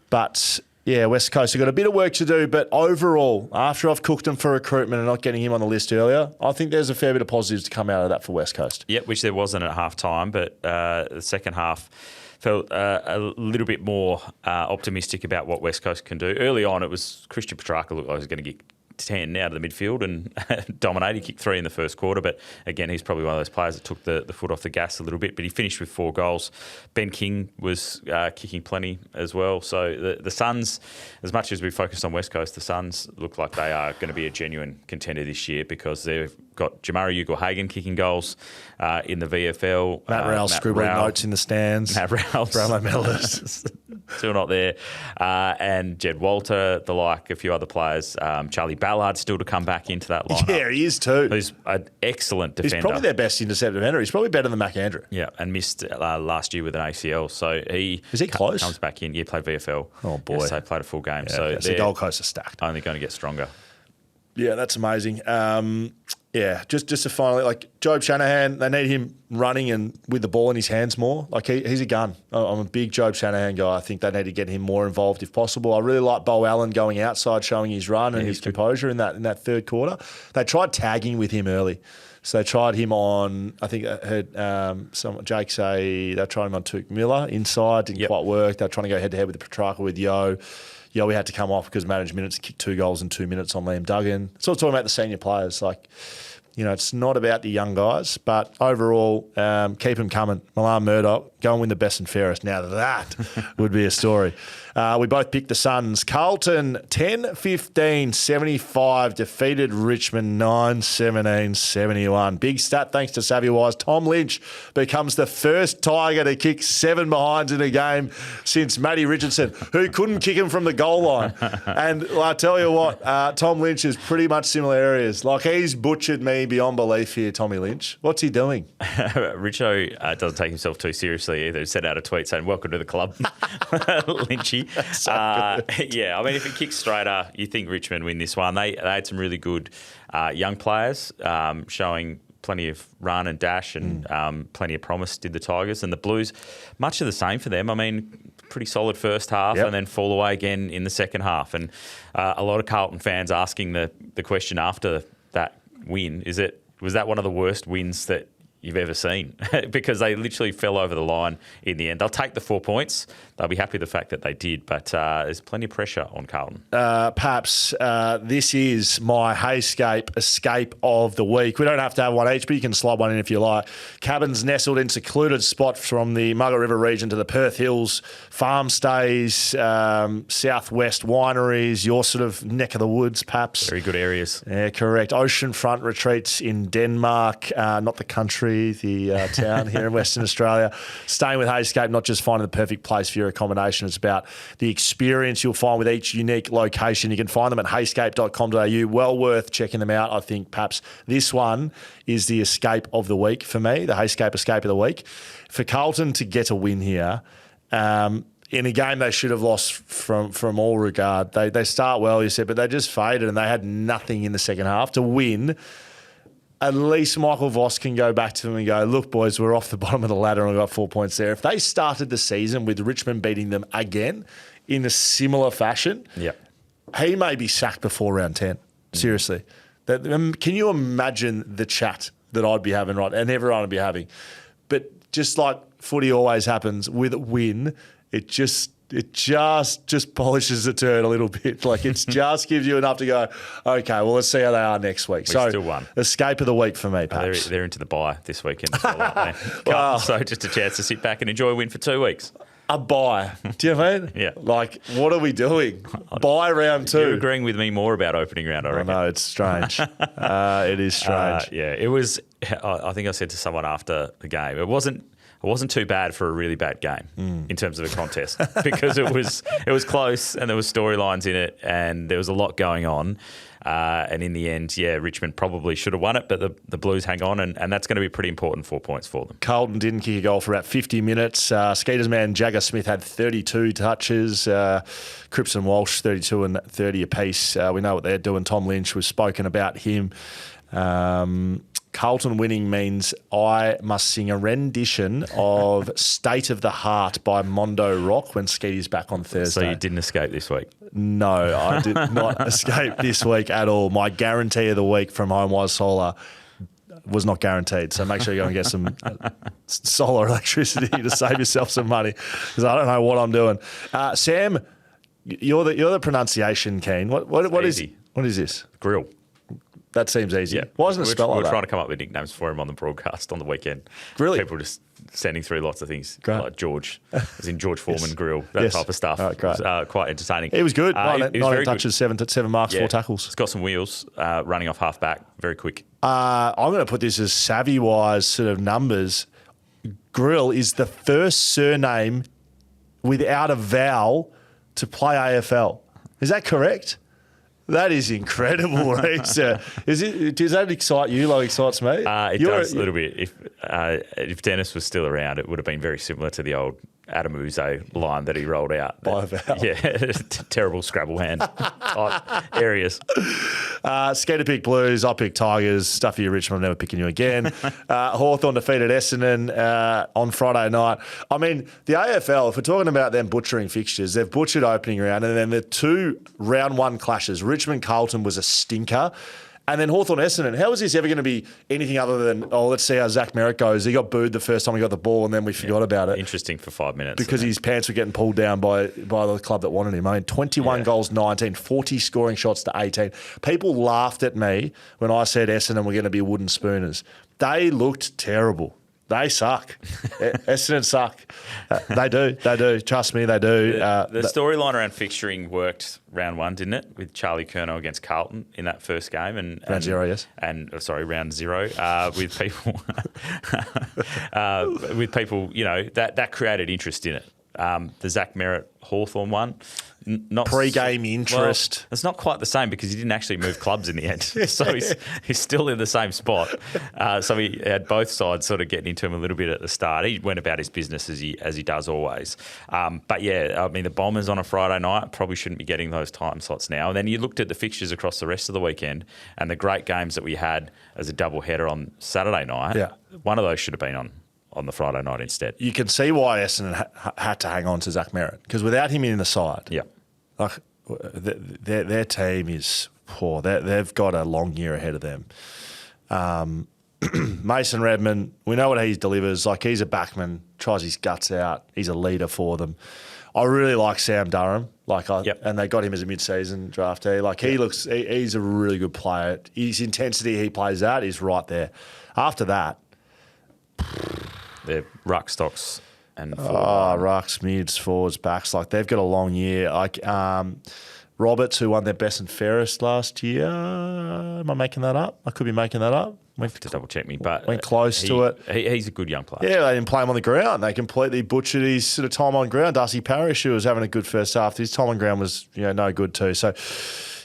But yeah, West Coast have got a bit of work to do. But overall, after I've cooked him for recruitment and not getting him on the list earlier, I think there's a fair bit of positives to come out of that for West Coast. Yep, which there wasn't at half time, but the second half felt a little bit more optimistic about what West Coast can do. Early on, it was Christian Petrarca looked like he was going to get 10 out of the midfield and dominate. He kicked 3 in the first quarter, but again, he's probably one of those players that took the foot off the gas a little bit, but he finished with 4 goals. Ben King was kicking plenty as well. So the Suns, as much as we focused on West Coast, the Suns look like they are going to be a genuine contender this year because they've got Jamari Ugle-Hagan kicking goals in the VFL. Matt Rowell scribbling notes in the stands. Matt Rowell. Brownlow medalist. Still not there. And Jed Walter, the like, a few other players. Charlie Ballard still to come back into that lineup. Yeah, he is too. He's an excellent defender. He's probably their best interceptor defender. He's probably better than McAndrew. Yeah, and missed last year with an ACL. So Is he close? Comes back in. Yeah, played VFL. Oh, boy. So played a full game. Yeah, so the Gold Coast are stacked. Only going to get stronger. Yeah, that's amazing. Yeah, just to finally, like Job Shanahan, they need him running and with the ball in his hands more. Like he's a gun. I'm a big Job Shanahan guy. I think they need to get him more involved if possible. I really like Bo Allen going outside, showing his run and his composure in that third quarter. They tried tagging with him early. So they tried him on, I think I heard Jake say they tried him on Tuke Miller inside, didn't quite work. They were trying to go head-to-head with the Petrarca with Yo. We had to come off because managed minutes, kicked 2 goals in 2 minutes on Liam Duggan. It's all talking about the senior players. Like, it's not about the young guys, but overall, keep them coming. Milan Murdock, go and win the best and fairest. Now that would be a story. We both picked the Suns. Carlton 10-15-75 defeated Richmond 9-17-71. Big stat thanks to SavvyWise. Tom Lynch becomes the first Tiger to kick 7 behinds in a game since Matty Richardson, who couldn't kick him from the goal line. And I tell you what, Tom Lynch is pretty much similar areas. Like he's butchered me beyond belief here, Tommy Lynch. What's he doing? Richo doesn't take himself too seriously either. He sent out a tweet saying, "Welcome to the club, Lynchy." Yeah, I mean, if it kicks straighter, you think Richmond win this one. They had some really good young players showing plenty of run and dash and plenty of promise, did the Tigers. And the Blues, much of the same for them. I mean, pretty solid first half and then fall away again in the second half. And a lot of Carlton fans asking the question after that win, was that one of the worst wins that you've ever seen? Because they literally fell over the line in the end. They'll take the 4 points. They'll be happy with the fact that they did, but there's plenty of pressure on Carlton. Paps, this is my HeyScape escape of the week. We don't have to have one each, but you can slide one in if you like. Cabins nestled in secluded spot from the Margaret River region to the Perth Hills, farm stays, southwest wineries, your sort of neck of the woods, Paps. Very good areas. Yeah, correct. Oceanfront retreats in Denmark, not the country, the town here in Western Australia. Staying with HeyScape, not just finding the perfect place for your accommodation. It's about the experience you'll find with each unique location. You can find them at heyscape.com.au. Well worth checking them out. I think perhaps this one is the escape of the week for me, the HeyScape escape of the week. For Carlton to get a win here, in a game they should have lost from all regard. They start well, you said, but they just faded and they had nothing in the second half to win. At least Michael Voss can go back to them and go, look, boys, we're off the bottom of the ladder and we've got 4 points there. If they started the season with Richmond beating them again in a similar fashion, he may be sacked before round 10. Seriously. Can you imagine the chat that I'd be having, right, and everyone would be having? But just like footy always happens, with a win, it just polishes the turd a little bit. Like it just gives you enough to go, okay, well, let's see how they are next week. We still won. Escape of the week for me, perhaps. They're into the bye this weekend as well, aren't they? Well, so just a chance to sit back and enjoy a win for 2 weeks. A bye. Do you know what I mean? Yeah. Like, what are we doing? Bye round 2. You're agreeing with me more about opening round, I reckon. I know, it's strange. It is strange. Yeah, it was I think I said to someone after the game, it wasn't too bad for a really bad game in terms of the contest because it was close and there was storylines in it and there was a lot going on. And in the end, Richmond probably should have won it, but the Blues hang on, and that's going to be pretty important 4 points for them. Carlton didn't kick a goal for about 50 minutes. Skeeter's man Jagger Smith had 32 touches. Cripps and Walsh 32 and 30 apiece. We know what they're doing. Tom Lynch was spoken about him. Carlton winning means I must sing a rendition of State of the Heart by Mondo Rock when Skeet is back on Thursday. So you didn't escape this week? No, I did not escape this week at all. My guarantee of the week from Homewise Solar was not guaranteed. So make sure you go and get some solar electricity to save yourself some money because I don't know what I'm doing. Sam, you're the pronunciation keen. What is this? Grill. That seems easy. Yeah. Why isn't it spelled like that? We're trying to come up with nicknames for him on the broadcast on the weekend. Really? People just sending through lots of things. Great. Like George, as in George Foreman Yes. Grill, that type of stuff. All right, great. It was, quite entertaining. He was good. He was 9 very touches, good. 7 marks, 4 tackles. He's got some wheels, running off half back, very quick. I'm going to put this as SavvyWise sort of numbers. Grill is the first surname without a vowel to play AFL. Is that correct? That is incredible, Reid. Does that excite you like it excites me? It does a little bit. If Dennis was still around, it would have been very similar to the old Adam Uzo line that he rolled out. By a vowel. Yeah, terrible Scrabble hand type areas. Skeeter picked Blues, I picked Tigers. Stuffy Richmond, I'm never picking you again. Hawthorn defeated Essendon on Friday night. I mean, the AFL, if we're talking about them butchering fixtures, they've butchered opening round and then the 2 round 1 clashes. Richmond Carlton was a stinker. And then Hawthorn Essendon, how is this ever going to be anything other than, let's see how Zach Merritt goes. He got booed the first time he got the ball and then we forgot about it. Interesting for 5 minutes. Because his pants were getting pulled down by the club that wanted him. I mean, 21 goals, 19, 40 scoring shots to 18. People laughed at me when I said Essendon were going to be wooden spooners. They looked terrible. They suck. Essendon suck. They do. Trust me, they do. The storyline around fixturing worked round 1, didn't it? With Charlie Curnow against Carlton in that first game. Round 0, yes. Round 0. With people, that created interest in it. The Zach Merritt Hawthorn one. Not pre-game interest. Well, it's not quite the same because he didn't actually move clubs in the end. So he's still in the same spot. So he had both sides sort of getting into him a little bit at the start. He went about his business as he does always. But yeah, I mean, the Bombers on a Friday night probably shouldn't be getting those time slots now. And then you looked at the fixtures across the rest of the weekend and the great games that we had as a double header on Saturday night. Yeah. One of those should have been on the Friday night instead. You can see why Essendon had to hang on to Zach Merritt because without him in the side, like their team is poor. They've got a long year ahead of them. Mason Redmond, we know what he delivers. Like he's a backman, tries his guts out. He's a leader for them. I really like Sam Durham. And they got him as a mid-season draftee. Like he's a really good player. His intensity he plays at is right there. After that, they're ruck stocks and rucks, mids, forwards, backs. Like they've got a long year. Like Roberts, who won their best and fairest last year. Am I making that up? I could be making that up. Have to double check me, but went close to it. He's a good young player. Yeah, they didn't play him on the ground. They completely butchered his sort of time on ground. Darcy Parish, who was having a good first half, his time on ground was no good too. So.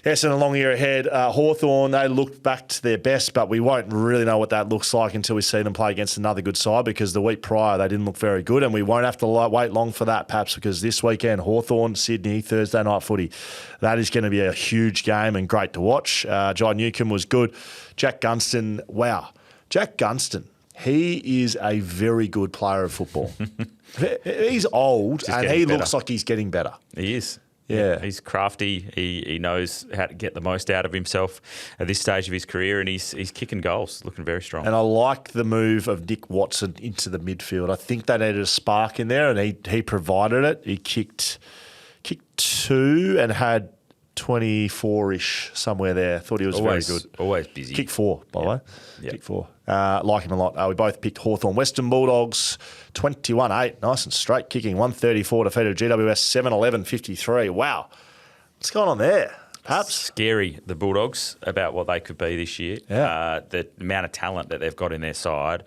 Essendon a long year ahead. Hawthorn, they looked back to their best, but we won't really know what that looks like until we see them play against another good side because the week prior they didn't look very good and we won't have to wait long for that, Paps, because this weekend, Hawthorn, Sydney, Thursday night footy. That is going to be a huge game and great to watch. John Newcombe was good. Jack Gunston, wow. Jack Gunston, he is a very good player of football. He's old and he looks like he's getting better. He is. Yeah. He's crafty. He knows how to get the most out of himself at this stage of his career, and he's kicking goals, looking very strong. And I like the move of Nick Watson into the midfield. I think they needed a spark in there, and he provided it. He kicked 2 and had 24-ish somewhere there. Thought he was very good. Always busy. Kick 4, by the way. Yep. Kick 4. Like him a lot. We both picked Hawthorn. Western Bulldogs, 21-8. Nice and straight kicking. 134 defeated GWS 7-11-53. Wow. What's going on there? Paps? Scary, the Bulldogs, about what they could be this year. Yeah. The amount of talent that they've got in their side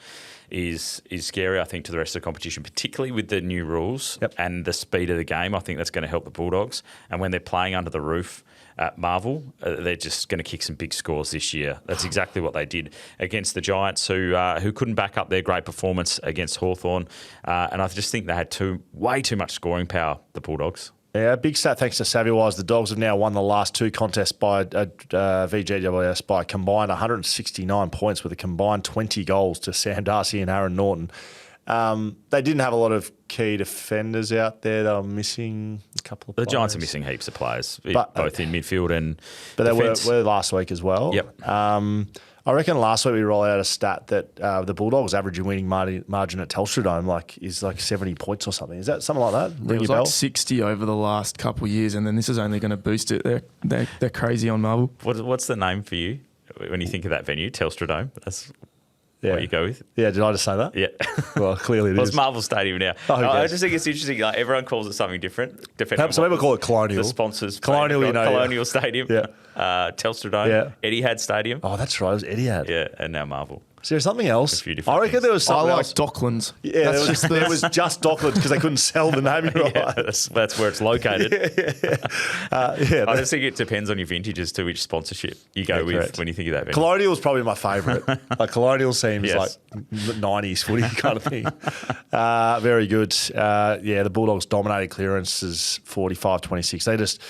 is scary, I think, to the rest of the competition, particularly with the new rules and the speed of the game. I think that's going to help the Bulldogs. And when they're playing under the roof at Marvel, they're just going to kick some big scores this year. That's exactly what they did against the Giants, who couldn't back up their great performance against Hawthorn. And I just think they had way too much scoring power, the Bulldogs. Yeah, big stat thanks to SavvyWise. The Dogs have now won the last 2 contests by VGWS by a combined 169 points with a combined 20 goals to Sam Darcy and Aaron Norton. They didn't have a lot of key defenders out there. They were missing a couple of players. The Giants are missing heaps of players, But- both in midfield and But they defence. were last week as well. Yep. I reckon last week we rolled out a stat that the Bulldogs' average winning margin at Telstra Dome is 70 points or something. Is that something like that? It Ring was your bell? like 60 over the last couple of years, and then this is only going to boost it. They're crazy on Marvel. What's the name for you when you think of that venue, Telstra Dome? That's what you go with? Yeah, did I just say that? Yeah. Well, clearly it Well, is. it's Marvel Stadium now. Oh, who I cares? just think it's interesting. Like, everyone calls it something different. Depending Some on people what call it Colonial. The sponsors. Colonial, you know, Colonial Stadium. Yeah. Telstra Dome. Yeah. Etihad Stadium. Oh, that's right. It was Etihad. Yeah, and now Marvel. Is there something else? A few different I reckon things. there was I something like else. Docklands. Yeah, there was just Docklands because they couldn't sell the naming Yeah, rights. that's where it's located. Yeah, I just think it depends on your vintage as to which sponsorship you go with correct. when you think of that venue. Colonial is probably my favourite. Colonial seems Yes. like 90s footy kind of thing. Very good. The Bulldogs dominated clearances 45-26. They just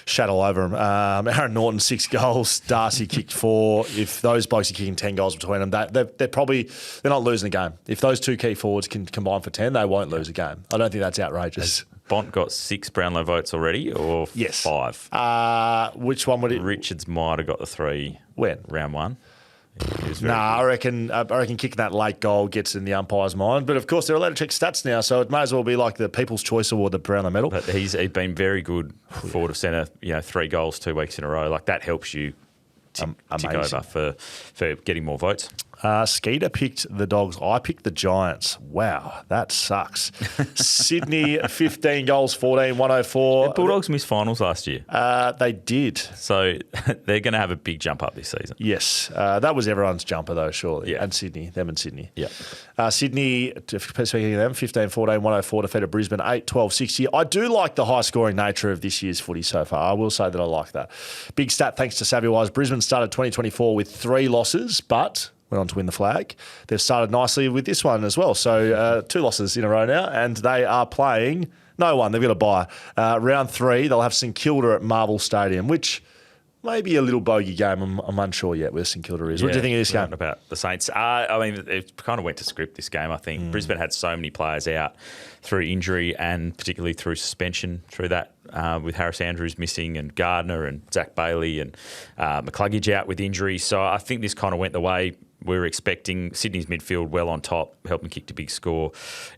shat all over them. Aaron Norton, 6 goals. Darcy kicked 4. If those blokes are kicking 10 goals between them, they're not losing the game. If those 2 key forwards can combine for 10, they won't lose a game. I don't think that's outrageous. Bont got 6 Brownlow votes already, or Yes. 5? Which one would it? Richards might have got the 3 When? round 1. He was very Nah, I reckon kicking that late goal gets in the umpire's mind. But of course, they're allowed to check stats now, so it may as well be like the People's Choice Award, the Brownlow Medal. But he's been very good forward of centre. 3 goals 2 weeks in a row. Like, that helps you tick Amazing. over for getting more votes. Skeeter picked the Dogs. I picked the Giants. Wow, that sucks. Sydney, 15 goals, 14, 104. The Bulldogs missed finals last year, They did. so they're going to have a big jump up this season. Yes. That was everyone's jumper, though, surely. Yeah. And Sydney. Them and Sydney. Yeah. Sydney, speaking of them, 15, 14, 104 defeated Brisbane, 8, 12, 60. I do like the high-scoring nature of this year's footy so far. I will say that I like that. Big stat thanks to SavvyWise. Brisbane started 2024 with 3 losses, but went on to win the flag. They've started nicely with this one as well. So 2 losses in a row now, and they are playing no one. They've got to buy. Round 3, they'll have St Kilda at Marvel Stadium, which may be a little bogey game. I'm unsure yet where St Kilda is. What do you think of this game? About the Saints? I mean, it kind of went to script, this game, I think. Brisbane had so many players out through injury and particularly through suspension through that, with Harris Andrews missing and Gardner and Zach Bailey and McCluggage out with injury. So I think this kind of went the way we were expecting. Sydney's midfield well on top, helping kick the big score.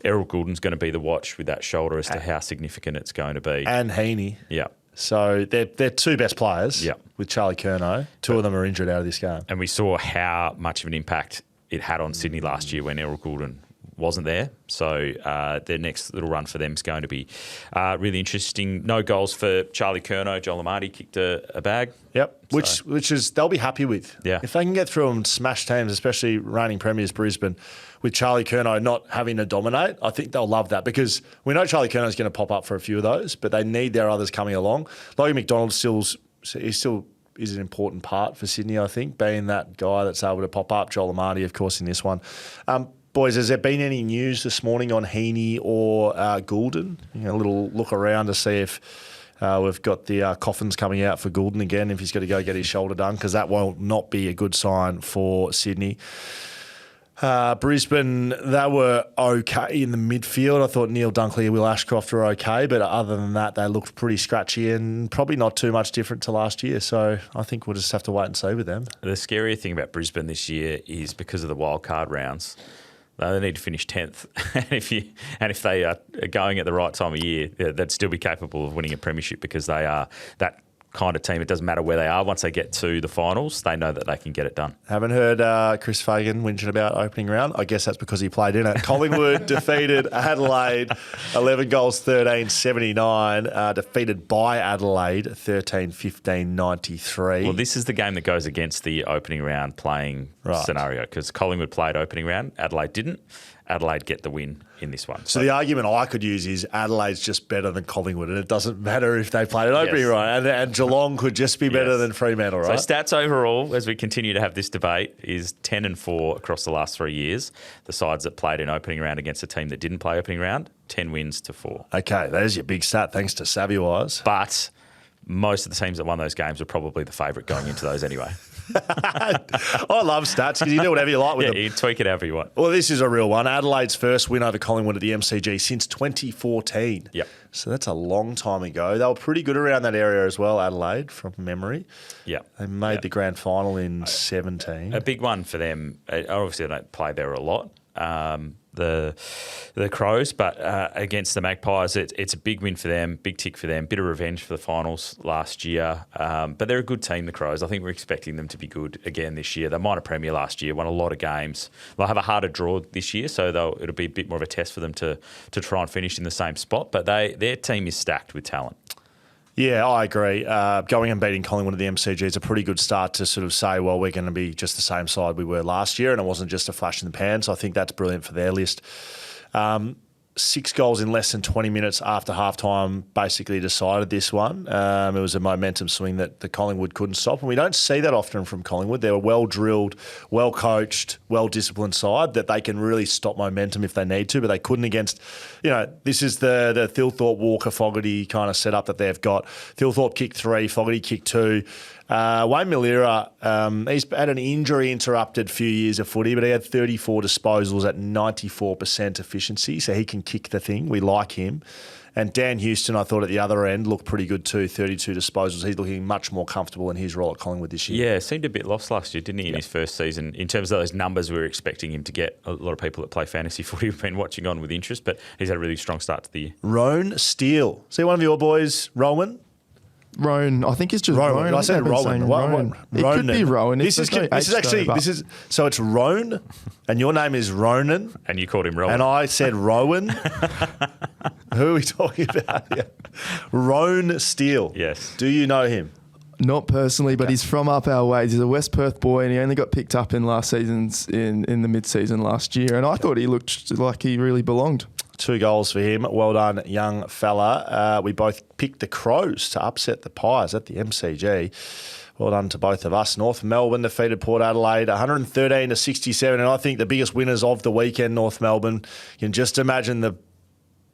Errol Goulden's going to be the watch with that shoulder as to how significant it's going to be. And Heaney. Yeah. So they're 2 best players Yeah. with Charlie Curnow. 2 of them are injured out of this game. And we saw how much of an impact it had on Sydney last year when Errol Goulden wasn't there. So their next little run for them is going to be really interesting. No goals for Charlie Curnow. Joel Amati kicked a bag. Yep, which is they'll be happy with. Yeah. If they can get through and smash teams, especially reigning premiers Brisbane, with Charlie Curnow not having to dominate, I think they'll love that because we know Charlie Curnow is going to pop up for a few of those, but they need their others coming along. Logan McDonald still is an important part for Sydney, I think, being that guy that's able to pop up. Joel Amati, of course, in this one. Boys, has there been any news this morning on Heaney or Goulden? A little look around to see if we've got the coffins coming out for Goulden again, if he's got to go get his shoulder done, because that will not be a good sign for Sydney. Brisbane, they were okay in the midfield. I thought Neil Dunkley and Will Ashcroft were okay, but other than that, they looked pretty scratchy and probably not too much different to last year. So I think we'll just have to wait and see with them. The scarier thing about Brisbane this year is because of the wild card rounds, they need to finish 10th. and if they are going at the right time of year, they'd still be capable of winning a premiership because they are that kind of team. It doesn't matter where they are. Once they get to the finals, they know that they can get it done. Haven't heard Chris Fagan whinging about opening round. I guess that's because he played in it. Collingwood defeated Adelaide 11 goals 13-79. Defeated by Adelaide 13-15-93. Well, this is the game that goes against the opening round playing scenario because Collingwood played opening round. Adelaide didn't. Adelaide get the win in this one. So the argument I could use is Adelaide's just better than Collingwood, and it doesn't matter if they played an opening round, and Geelong could just be better than Fremantle, right? So stats overall, as we continue to have this debate, is 10-4 across the last 3 years. The sides that played in opening round against a team that didn't play opening round, 10 wins to 4. Okay, there's your big stat, thanks to SavvyWise. But most of the teams that won those games were probably the favourite going into those anyway. I love stats because you do whatever you like with them. Yeah, you tweak it however you want. Well, this is a real one. Adelaide's first win over Collingwood at the MCG since 2014. Yep. So that's a long time ago. They were pretty good around that area as well, Adelaide, from memory. Yeah. They made the grand final in 17. A big one for them. Obviously, they don't play there a lot. The Crows, but against the Magpies, it's a big win for them, big tick for them, bit of revenge for the finals last year. But they're a good team, the Crows. I think we're expecting them to be good again this year. They won a premier last year, won a lot of games. They'll have a harder draw this year, so it'll be a bit more of a test for them to try and finish in the same spot. But their team is stacked with talent. Yeah, I agree. Going and beating Collingwood at the MCG is a pretty good start to sort of say, well, we're going to be just the same side we were last year, and it wasn't just a flash in the pan. So I think that's brilliant for their list. 6 goals in less than 20 minutes after halftime basically decided this one. It was a momentum swing that the Collingwood couldn't stop, and we don't see that often from Collingwood. They're a well-drilled, well-coached, well-disciplined side that they can really stop momentum if they need to, but they couldn't against, this is the Thilthorpe, Walker, Fogarty kind of setup that they've got. Thilthorpe kicked 3, Fogarty kicked 2. Wayne Milera, he's had an injury-interrupted few years of footy, but he had 34 disposals at 94% efficiency, so he can kick the thing. We like him. And Dan Houston, I thought at the other end, looked pretty good too, 32 disposals. He's looking much more comfortable in his role at Collingwood this year. Yeah, seemed a bit lost last year, didn't he, in his first season? In terms of those numbers we were expecting him to get, a lot of people that play fantasy footy have been watching on with interest, but he's had a really strong start to the year. Roan Steele. See one of your boys, Rowan? Rowan, I think it's just Rowan. I said Rowan. Rowan. It could be Rowan. This is so it's Roan, and your name is Ronan, and you called him Rowan, and I said Rowan. Who are we talking about here? Roan Steele. Yes. Do you know him? Not personally, but he's from up our ways. He's a West Perth boy, and he only got picked up in last season's in the mid-season last year, and I thought he looked like he really belonged. 2 goals for him. Well done, young fella. We both picked the Crows to upset the Pies at the MCG. Well done to both of us. North Melbourne defeated Port Adelaide 113-67, and I think the biggest winners of the weekend, North Melbourne. You can just imagine the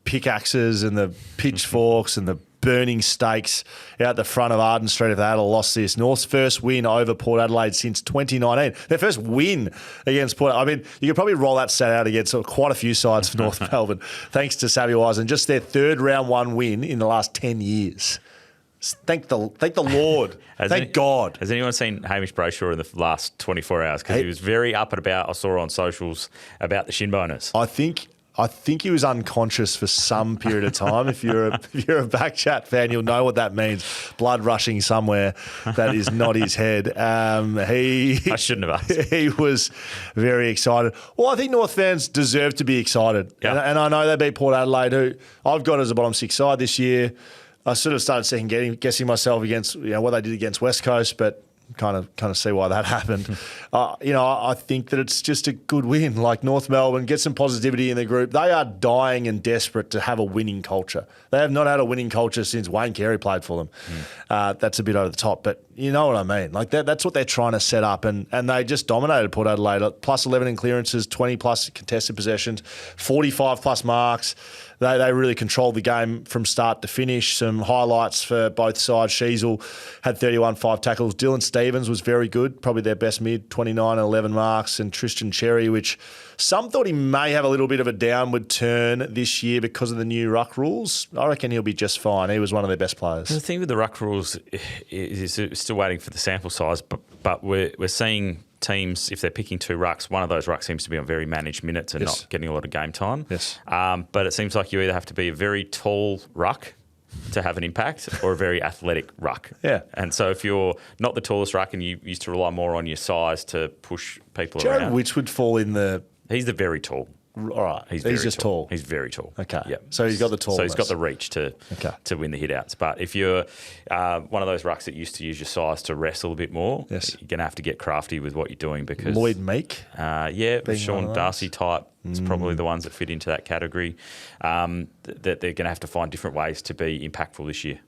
pickaxes and the pitchforks and the burning stakes out the front of Arden Street if they had lost this. North's first win over Port Adelaide since 2019. Their first win against Port. I mean, you could probably roll that stat out against quite a few sides for North Melbourne, thanks to SavvyWise, and just their third round 1 win in the last 10 years. Thank the Lord. Thank God. Has anyone seen Hamish Brayshaw in the last 24 hours? Because he was very up and about. I saw on socials about the shin boners. I think he was unconscious for some period of time. If you're a BackChat fan, you'll know what that means. Blood rushing somewhere that is not his head. I shouldn't have asked. He was very excited. Well, I think North fans deserve to be excited. Yeah. And I know they beat Port Adelaide, who I've got as a bottom 6 side this year. I sort of started second-guessing myself against what they did against West Coast, but kind of see why that happened. I think that it's just a good win. Like North Melbourne, get some positivity in the group. They are dying and desperate to have a winning culture. They have not had a winning culture since Wayne Carey played for them. That's a bit over the top, but you know what I mean. Like that's what they're trying to set up, and they just dominated Port Adelaide. Plus 11 in clearances, 20 plus contested possessions, 45 plus marks. They really controlled the game from start to finish. Some highlights for both sides. Sheasel had 31 5 tackles. Dylan Stevens was very good, probably their best mid, 29 and 11 marks. And Tristan Cherry, which some thought he may have a little bit of a downward turn this year because of the new ruck rules. I reckon he'll be just fine. He was one of their best players. The thing with the ruck rules is still waiting for the sample size, but we're seeing teams, if they're picking 2 rucks, one of those rucks seems to be on very managed minutes and not getting a lot of game time. Yes. But it seems like you either have to be a very tall ruck to have an impact or a very athletic ruck. Yeah. And so if you're not the tallest ruck and you used to rely more on your size to push people Jared around. Which would fall in the... He's the very tall. All right. He's just tall. He's very tall. Okay. Yeah. So he's got the tallness. So he's got the reach to win the hit-outs. But if you're one of those rucks that used to use your size to wrestle a bit more, yes, you're going to have to get crafty with what you're doing because... Lloyd Meek? Sean Darcy type. It's probably the ones that fit into that category. That they're going to have to find different ways to be impactful this year.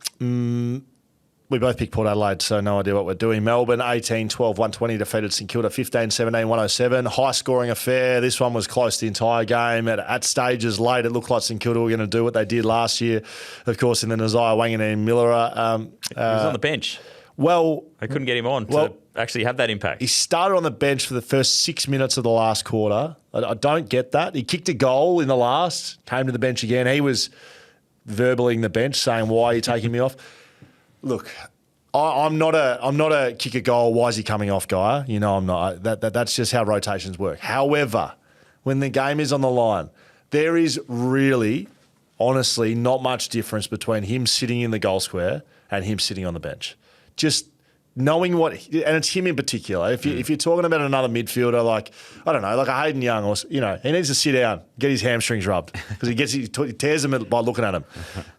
We both picked Port Adelaide, so no idea what we're doing. Melbourne, 18-12, 120, defeated St Kilda, 15-17, 107. High-scoring affair. This one was close the entire game. At stages late, it looked like St Kilda were going to do what they did last year, of course, in the Nazaya Wanganeen Millera. He was on the bench. Well... They couldn't get him on to actually have that impact. He started on the bench for the first 6 minutes of the last quarter. I don't get that. He kicked a goal in the last, came to the bench again. He was verbaling the bench, saying, "Why are you taking me off?" Look, I'm not a kick a goal. Why is he coming off guy? You know I'm not. That's just how rotations work. However, when the game is on the line, there is really, honestly, not much difference between him sitting in the goal square and him sitting on the bench. Just knowing what, and it's him in particular. If you're talking about another midfielder, like, I don't know, like a Hayden Young, or, you know, he needs to sit down, get his hamstrings rubbed because he tears them by looking at him.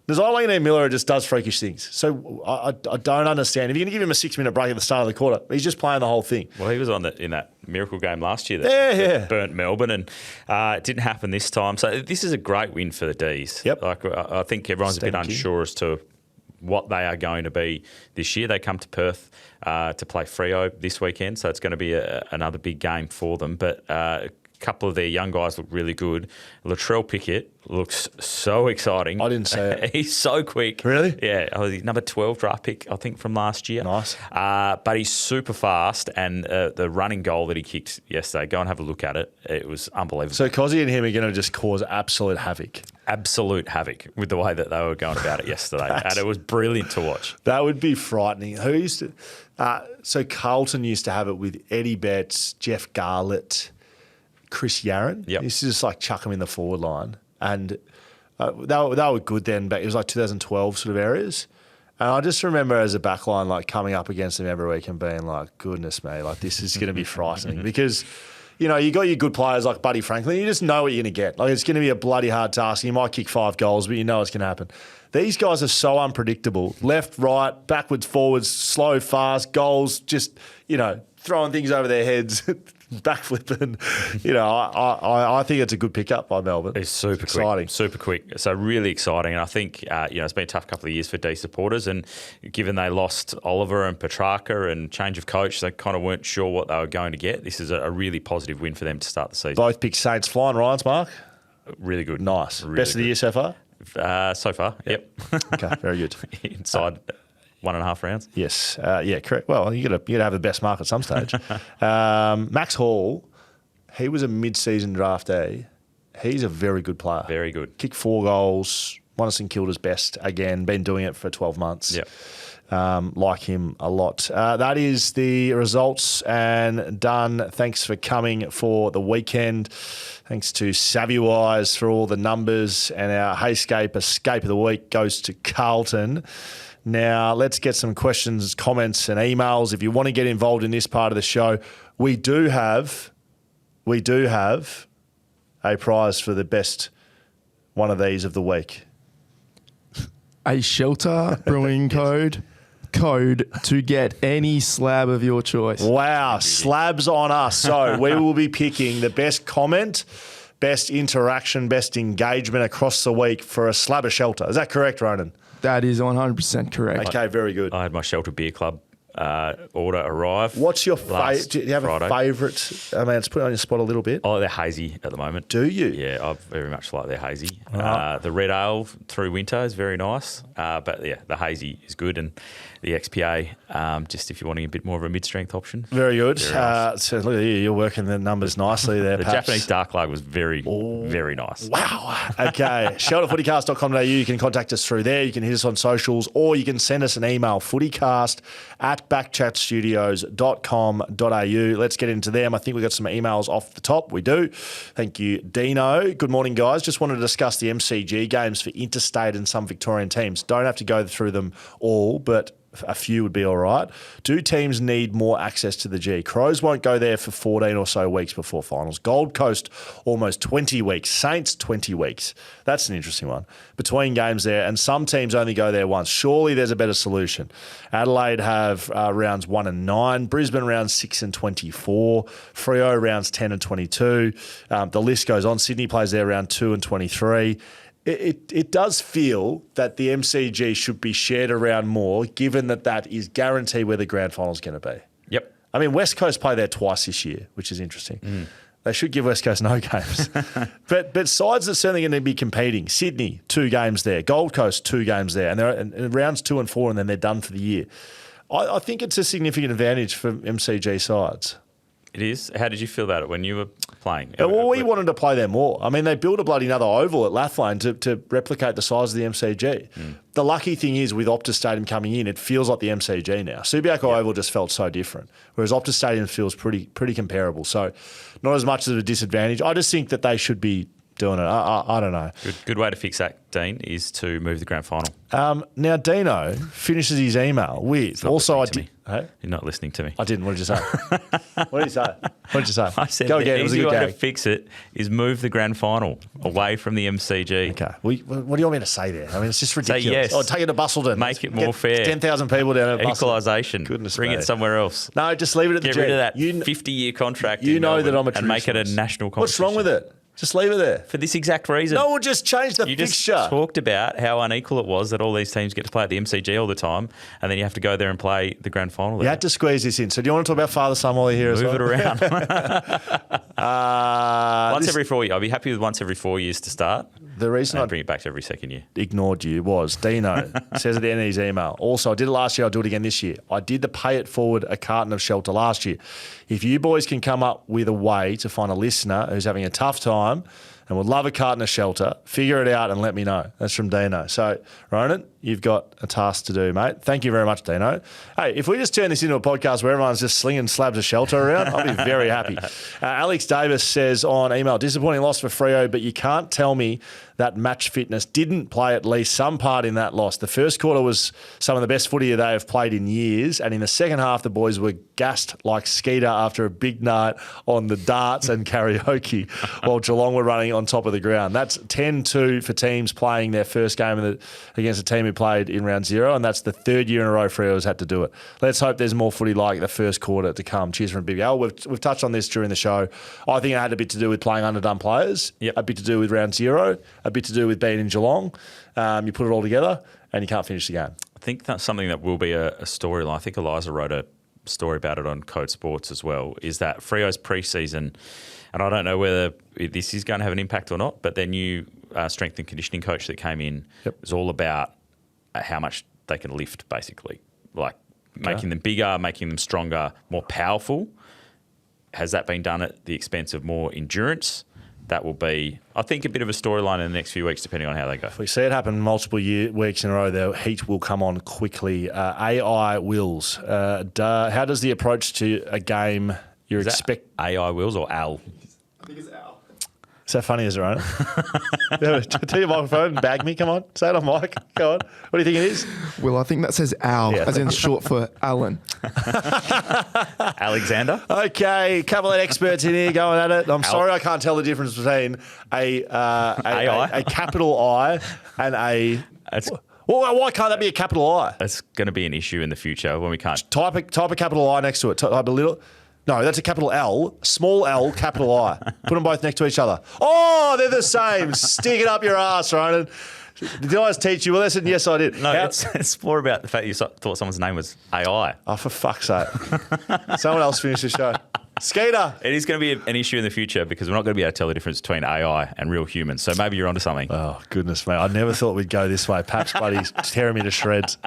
Nazaya Wanganeen Millera just does freakish things. So I don't understand. If you're going to give him a 6-minute break at the start of the quarter, he's just playing the whole thing. Well, he was in that miracle game last year that burnt Melbourne, and it didn't happen this time. So this is a great win for the D's. Yep. Like, I think everyone's a bit unsure as to what they are going to be this year. They come to Perth to play Freo this weekend, so it's going to be another big game for them. But a couple of their young guys look really good. Latrell Pickett looks so exciting. I didn't say it. He's so quick. Really? Yeah. He's number 12 draft pick, I think, from last year. Nice. But he's super fast, and the running goal that he kicked yesterday, go and have a look at it. It was unbelievable. So Cozzy and him are going to just cause absolute havoc. Absolute havoc with the way that they were going about it yesterday. And it was brilliant to watch. That would be frightening. Who used to... so Carlton used to have it with Eddie Betts, Jeff Garlett, Chris Yarran. Yep. He used to just like chuck them in the forward line. And they were good then, but it was like 2012 sort of areas. And I just remember as a backline like coming up against them every week and being like, goodness me, like this is going to be frightening because... You know, you got your good players like Buddy Franklin. You just know what you're going to get. Like, it's going to be a bloody hard task. You might kick 5 goals, but you know it's going to happen. These guys are so unpredictable. Left, right, backwards, forwards, slow, fast, goals, just, you know, throwing things over their heads, backflipping. You know, I think it's a good pickup by Melbourne. It's super exciting. Quick, super quick. So really exciting. And I think, it's been a tough couple of years for D supporters. And given they lost Oliver and Petrarca and change of coach, they kind of weren't sure what they were going to get. This is a really positive win for them to start the season. Both picked Saints flying Ryan's, Mark. Really good. Nice. Really Best of the year so far? So far, yep. Okay, very good. Inside 1.5 rounds. Yes, yeah, correct. Well, you got to have the best mark at some stage. Max Hall, he was a mid-season draftee. He's a very good player. Very good. Kicked 4 goals, one of St Kilda's best again. Been doing it for 12 months. Yep. Like him a lot. That is the results and done. Thanks for coming for the weekend. Thanks to SavvyWise for all the numbers, and our HeyScape Escape of the Week goes to Carlton. Now, let's get some questions, comments and emails. If you want to get involved in this part of the show, we do have a prize for the best one of these of the week. A Shelter Brewing code to get any slab of your choice. Wow, slabs on us. So we will be picking the best comment, best interaction, best engagement across the week for a slab of Shelter. Is that correct, Ronan? That is 100% correct. Okay, very good. I had my Shelter Beer Club order arrive. What's your favourite? Do you have Friday. a favourite? I mean, it's put on your spot a little bit. Oh, they're hazy at the moment. Do you? Yeah, I very much like their hazy. Right. The red ale through winter is very nice. But yeah, the hazy is good. And the XPA, just if you're wanting a bit more of a mid-strength option. Very good. Very nice. So look at you, you're working the numbers nicely there, The Paps. Japanese dark lager was very nice. Wow. Okay. shelterfootycast.com.au. You can contact us through there. You can hit us on socials, or you can send us an email, footycast at at backchatstudios.com.au. Let's get into them. I think we've got some emails off the top. We do. Thank you, Dino. Good morning, guys. Just wanted to discuss the MCG games for interstate and some Victorian teams. Don't have to go through them all, but a few would be all right. Do teams need more access to the G? Crows won't go there for 14 or so weeks before finals. Gold Coast, almost 20 weeks. Saints, 20 weeks. That's an interesting one. Between games there, and some teams only go there once. Surely there's a better solution. Adelaide have rounds 1 and 9. Brisbane rounds 6 and 24. Freo rounds 10 and 22. The list goes on. Sydney plays their round 2 and 23. It does feel that the MCG should be shared around more, given that that is guaranteed where the grand final is going to be. Yep. I mean, West Coast play there twice this year, which is interesting. They should give West Coast no games. but sides are certainly going to be competing. Sydney, 2 games there. Gold Coast, 2 games there. And they're in rounds 2 and 4, and then they're done for the year. I think it's a significant advantage for MCG sides. It is. How did you feel about it when you were playing? Well, we wanted to play there more. I mean, they built a bloody another oval at Lathlane to replicate the size of the MCG. The lucky thing is, with Optus Stadium coming in, it feels like the MCG now. Subiaco Oval just felt so different, whereas Optus Stadium feels pretty comparable. So not as much of a disadvantage. I just think that they should be doing it. I don't know. Good way to fix that, Dean, is to move the grand final. Now, Dino finishes his email with, also I did. Hey? You're not listening to me. I didn't. What did you say? What did you say? What did you say? I said Go the again. It was a easy good way game. to fix it is move the grand final away from the MCG. Okay. Well, what do you want me to say there? I mean, it's just ridiculous. yes. Oh, take it to Busselton. Make it more fair. 10,000 people down at Busselton. Equalisation. Goodness Bring me. it somewhere else. No, just leave it at the Get G. rid of that You 50-year contract. you in know Melbourne that I'm a and make it a traditionalist. national competition. What's wrong with it? Just leave it there. For this exact reason. No, we'll just change the You fixture. just talked about how unequal it was that all these teams get to play at the MCG all the time, and then you have to go there and play the grand final You there. had to squeeze this in. So do you want to talk about father-son while you're here as well? Move it around. Once this- every 4 years. I'll be happy with once every 4 years to start. The reason And I bring it back to every second year. ignored you was Dino says at the end of his email. Also, I did it last year. I'll do it again this year. I did the pay it forward a carton of shelter last year. If you boys can come up with a way to find a listener who's having a tough time and would love a carton of shelter, figure it out and let me know. That's from Dino. So, Ronan, you've got a task to do, mate. Thank you very much, Dino. Hey, if we just turn this into a podcast where everyone's just slinging slabs of shelter around, I'll be very happy. Alex Davis says on email, disappointing loss for Freo, but you can't tell me that match fitness didn't play at least some part in that loss. The first quarter was some of the best footy they have played in years, and in the second half, the boys were gassed like Skeeter after a big night on the darts and karaoke, while Geelong were running on top of the ground. That's 10-2 for teams playing their first game against a team who played in round 0, and that's the third year in a row Freo has had to do it. Let's hope there's more footy like the first quarter to come. Cheers from Big Al. We've touched on this during the show. I think it had a bit to do with playing underdone players, a bit to do with round 0, a bit to do with being in Geelong. You put it all together and you can't finish the game. I think that's something that will be a storyline. I think Eliza wrote a story about it on Code Sports as well, is that Freo's pre-season, and I don't know whether this is going to have an impact or not, but their new strength and conditioning coach that came in was all about how much they can lift, basically. Like making them bigger, making them stronger, more powerful. Has that been done at the expense of more endurance? That will be, I think, a bit of a storyline in the next few weeks, depending on how they go. If we see it happen multiple weeks in a row, the heat will come on quickly. AI wills. How does the approach to a game you expect? AI wills or Al? I think it's Al. Is that funny, is it, right? Take your microphone, bag me, come on. Say it on mic. Go on. What do you think it is? Well, I think that says Al, as in short for Alan. Alexander? Okay, a couple of experts in here going at it. I'm sorry I can't tell the difference between a capital I and a... Well, why can't that be a capital I? That's going to be an issue in the future when we can't. Type a capital I next to it. Type a little... No, that's a capital L, small L, capital I. Put them both next to each other. Oh, they're the same. Stick it up your ass, Ronan. Did I just teach you a lesson? Yes, I did. No, it's more about the fact that you thought someone's name was AI. Oh, for fuck's sake. Someone else finish the show. Skeeter. It is going to be an issue in the future because we're not going to be able to tell the difference between AI and real humans. So maybe you're onto something. Oh, goodness me. I never thought we'd go this way. Paps, buddies, tearing me to shreds.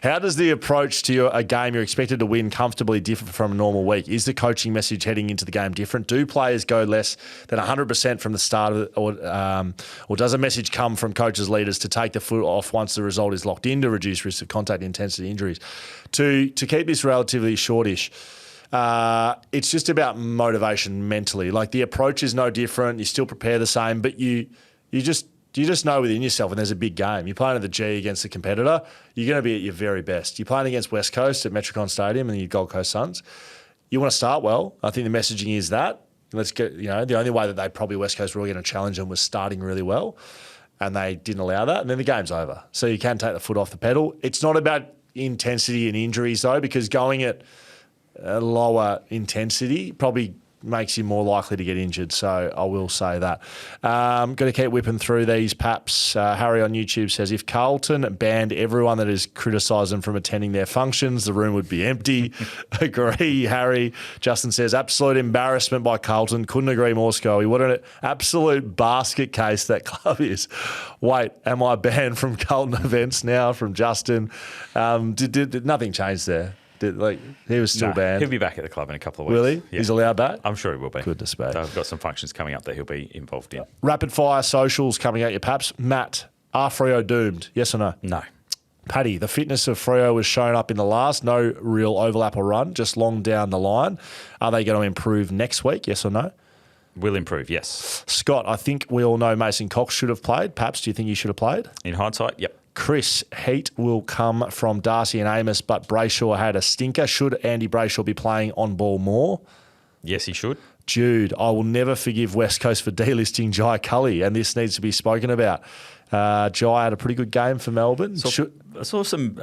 How does the approach to a game you're expected to win comfortably differ from a normal week? Is the coaching message heading into the game different? Do players go less than 100% from the start of it, or does a message come from coaches, leaders to take the foot off once the result is locked in to reduce risk of contact intensity injuries? To keep this relatively shortish, it's just about motivation mentally. Like the approach is no different. You still prepare the same, but you just know within yourself when there's a big game. You're playing at the G against a competitor, you're going to be at your very best. You're playing against West Coast at Metricon Stadium and your Gold Coast Suns. You want to start well. I think the messaging is that. Let's get, the only way that they probably West Coast were going to challenge them was starting really well, and they didn't allow that, and then the game's over. So you can take the foot off the pedal. It's not about intensity and injuries though, because going at a lower intensity probably makes you more likely to get injured. So I will say that. Got to keep whipping through these, Paps. Harry on YouTube says, if Carlton banned everyone that has criticised them from attending their functions, the room would be empty. Agree, Harry. Justin says, absolute embarrassment by Carlton. Couldn't agree more, Schoey. What an absolute basket case that club is. Wait, am I banned from Carlton events now? From Justin. Did nothing change there? He was still banned. He'll be back at the club in a couple of weeks. Will he? Yeah. He's allowed back? I'm sure he will be. Goodness me. They've got some functions coming up that he'll be involved in. Rapid fire socials coming at you, Paps. Matt, are Freo doomed? Yes or no? No. Paddy, the fitness of Freo was shown up in the last. No real overlap or run, just long down the line. Are they going to improve next week? Yes or no? Will improve, yes. Scott, I think we all know Mason Cox should have played. Paps, do you think he should have played? In hindsight, yep. Chris, heat will come from Darcy and Amos, but Brayshaw had a stinker. Should Andy Brayshaw be playing on ball more? Yes, he should. Jude, I will never forgive West Coast for delisting Jai Cully, and this needs to be spoken about. Jai had a pretty good game for Melbourne. I saw some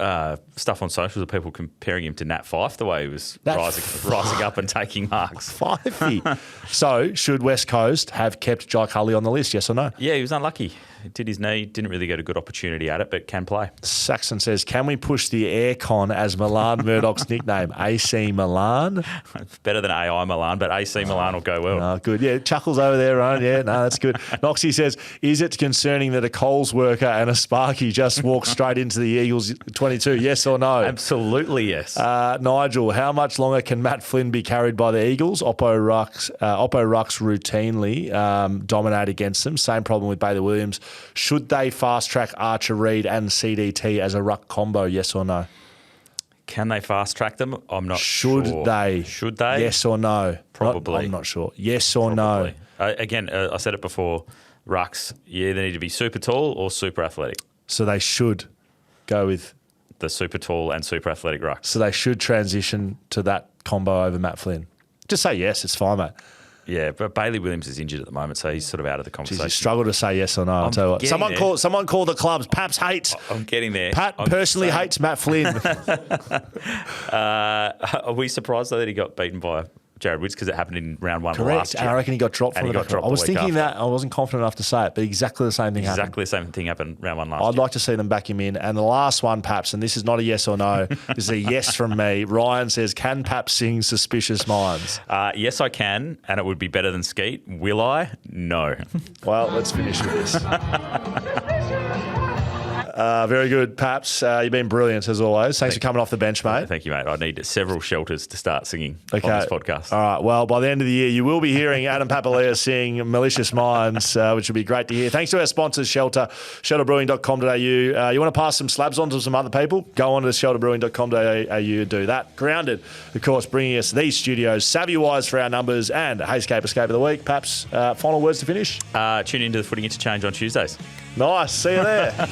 stuff on socials of people comparing him to Nat Fyfe, the way he was rising up and taking marks. Fifey. So, should West Coast have kept Jai Cully on the list, yes or no? Yeah, he was unlucky. He did his knee, didn't really get a good opportunity at it, but can play. Saxon says, can we push the aircon as Milan Murdock's nickname? AC Milan? It's better than AI Milan, but AC Milan will go well. Oh, good. Yeah, Chuckles over there, Ryan. Yeah, no, that's good. Noxie says, is it concerning that a Coles worker and a Sparky just walked straight into the Eagles 22? Yes or no? Absolutely yes. Nigel, how much longer can Matt Flynn be carried by the Eagles? Oppo Rucks routinely dominate against them. Same problem with Bailey Williams. Should they fast-track Archer Reid and CDT as a ruck combo, yes or no? Can they fast-track them? I'm not sure. Should they? Should they? Yes or no? Probably. I'm not sure. Yes or Probably. no? Again, I said it before, rucks, you either need to be super tall or super athletic. So they should go with... The super tall and super athletic rucks. So they should transition to that combo over Matt Flynn. Just say yes, it's fine, mate. Yeah, but Bailey Williams is injured at the moment, so he's sort of out of the conversation. Jeez, you struggle to say yes or no. I'll tell you what. Someone call the clubs. Paps hates. I'm getting there. Pat personally hates Matt Flynn. Are we surprised though that he got beaten by Jared Woods because it happened in round one last year? And I reckon he got dropped from it. I was thinking that. I wasn't confident enough to say it, but exactly the same thing happened. Exactly the same thing happened round one last year. I'd like to see them back him in. And the last one, Paps, and this is not a yes or no. This is a yes from me. Ryan says, can Paps sing Suspicious Minds? Yes, I can, and it would be better than Skeet. Will I? No. Well, let's finish with this. Very good, Paps. You've been brilliant as always. Thanks for coming off the bench, mate. Thank you, mate. I need several shelters to start singing on this podcast. All right. Well, by the end of the year, you will be hearing Adam Papalia sing Malicious Minds, which will be great to hear. Thanks to our sponsors, Shelter, shelterbrewing.com.au. You want to pass some slabs on to some other people? Go on to shelterbrewing.com.au and do that. Grounded, of course, bringing us these studios. SavvyWise for our numbers and HeyScape Escape of the Week. Paps, final words to finish? Tune into the Footy Interchange on Tuesdays. Nice. See you there.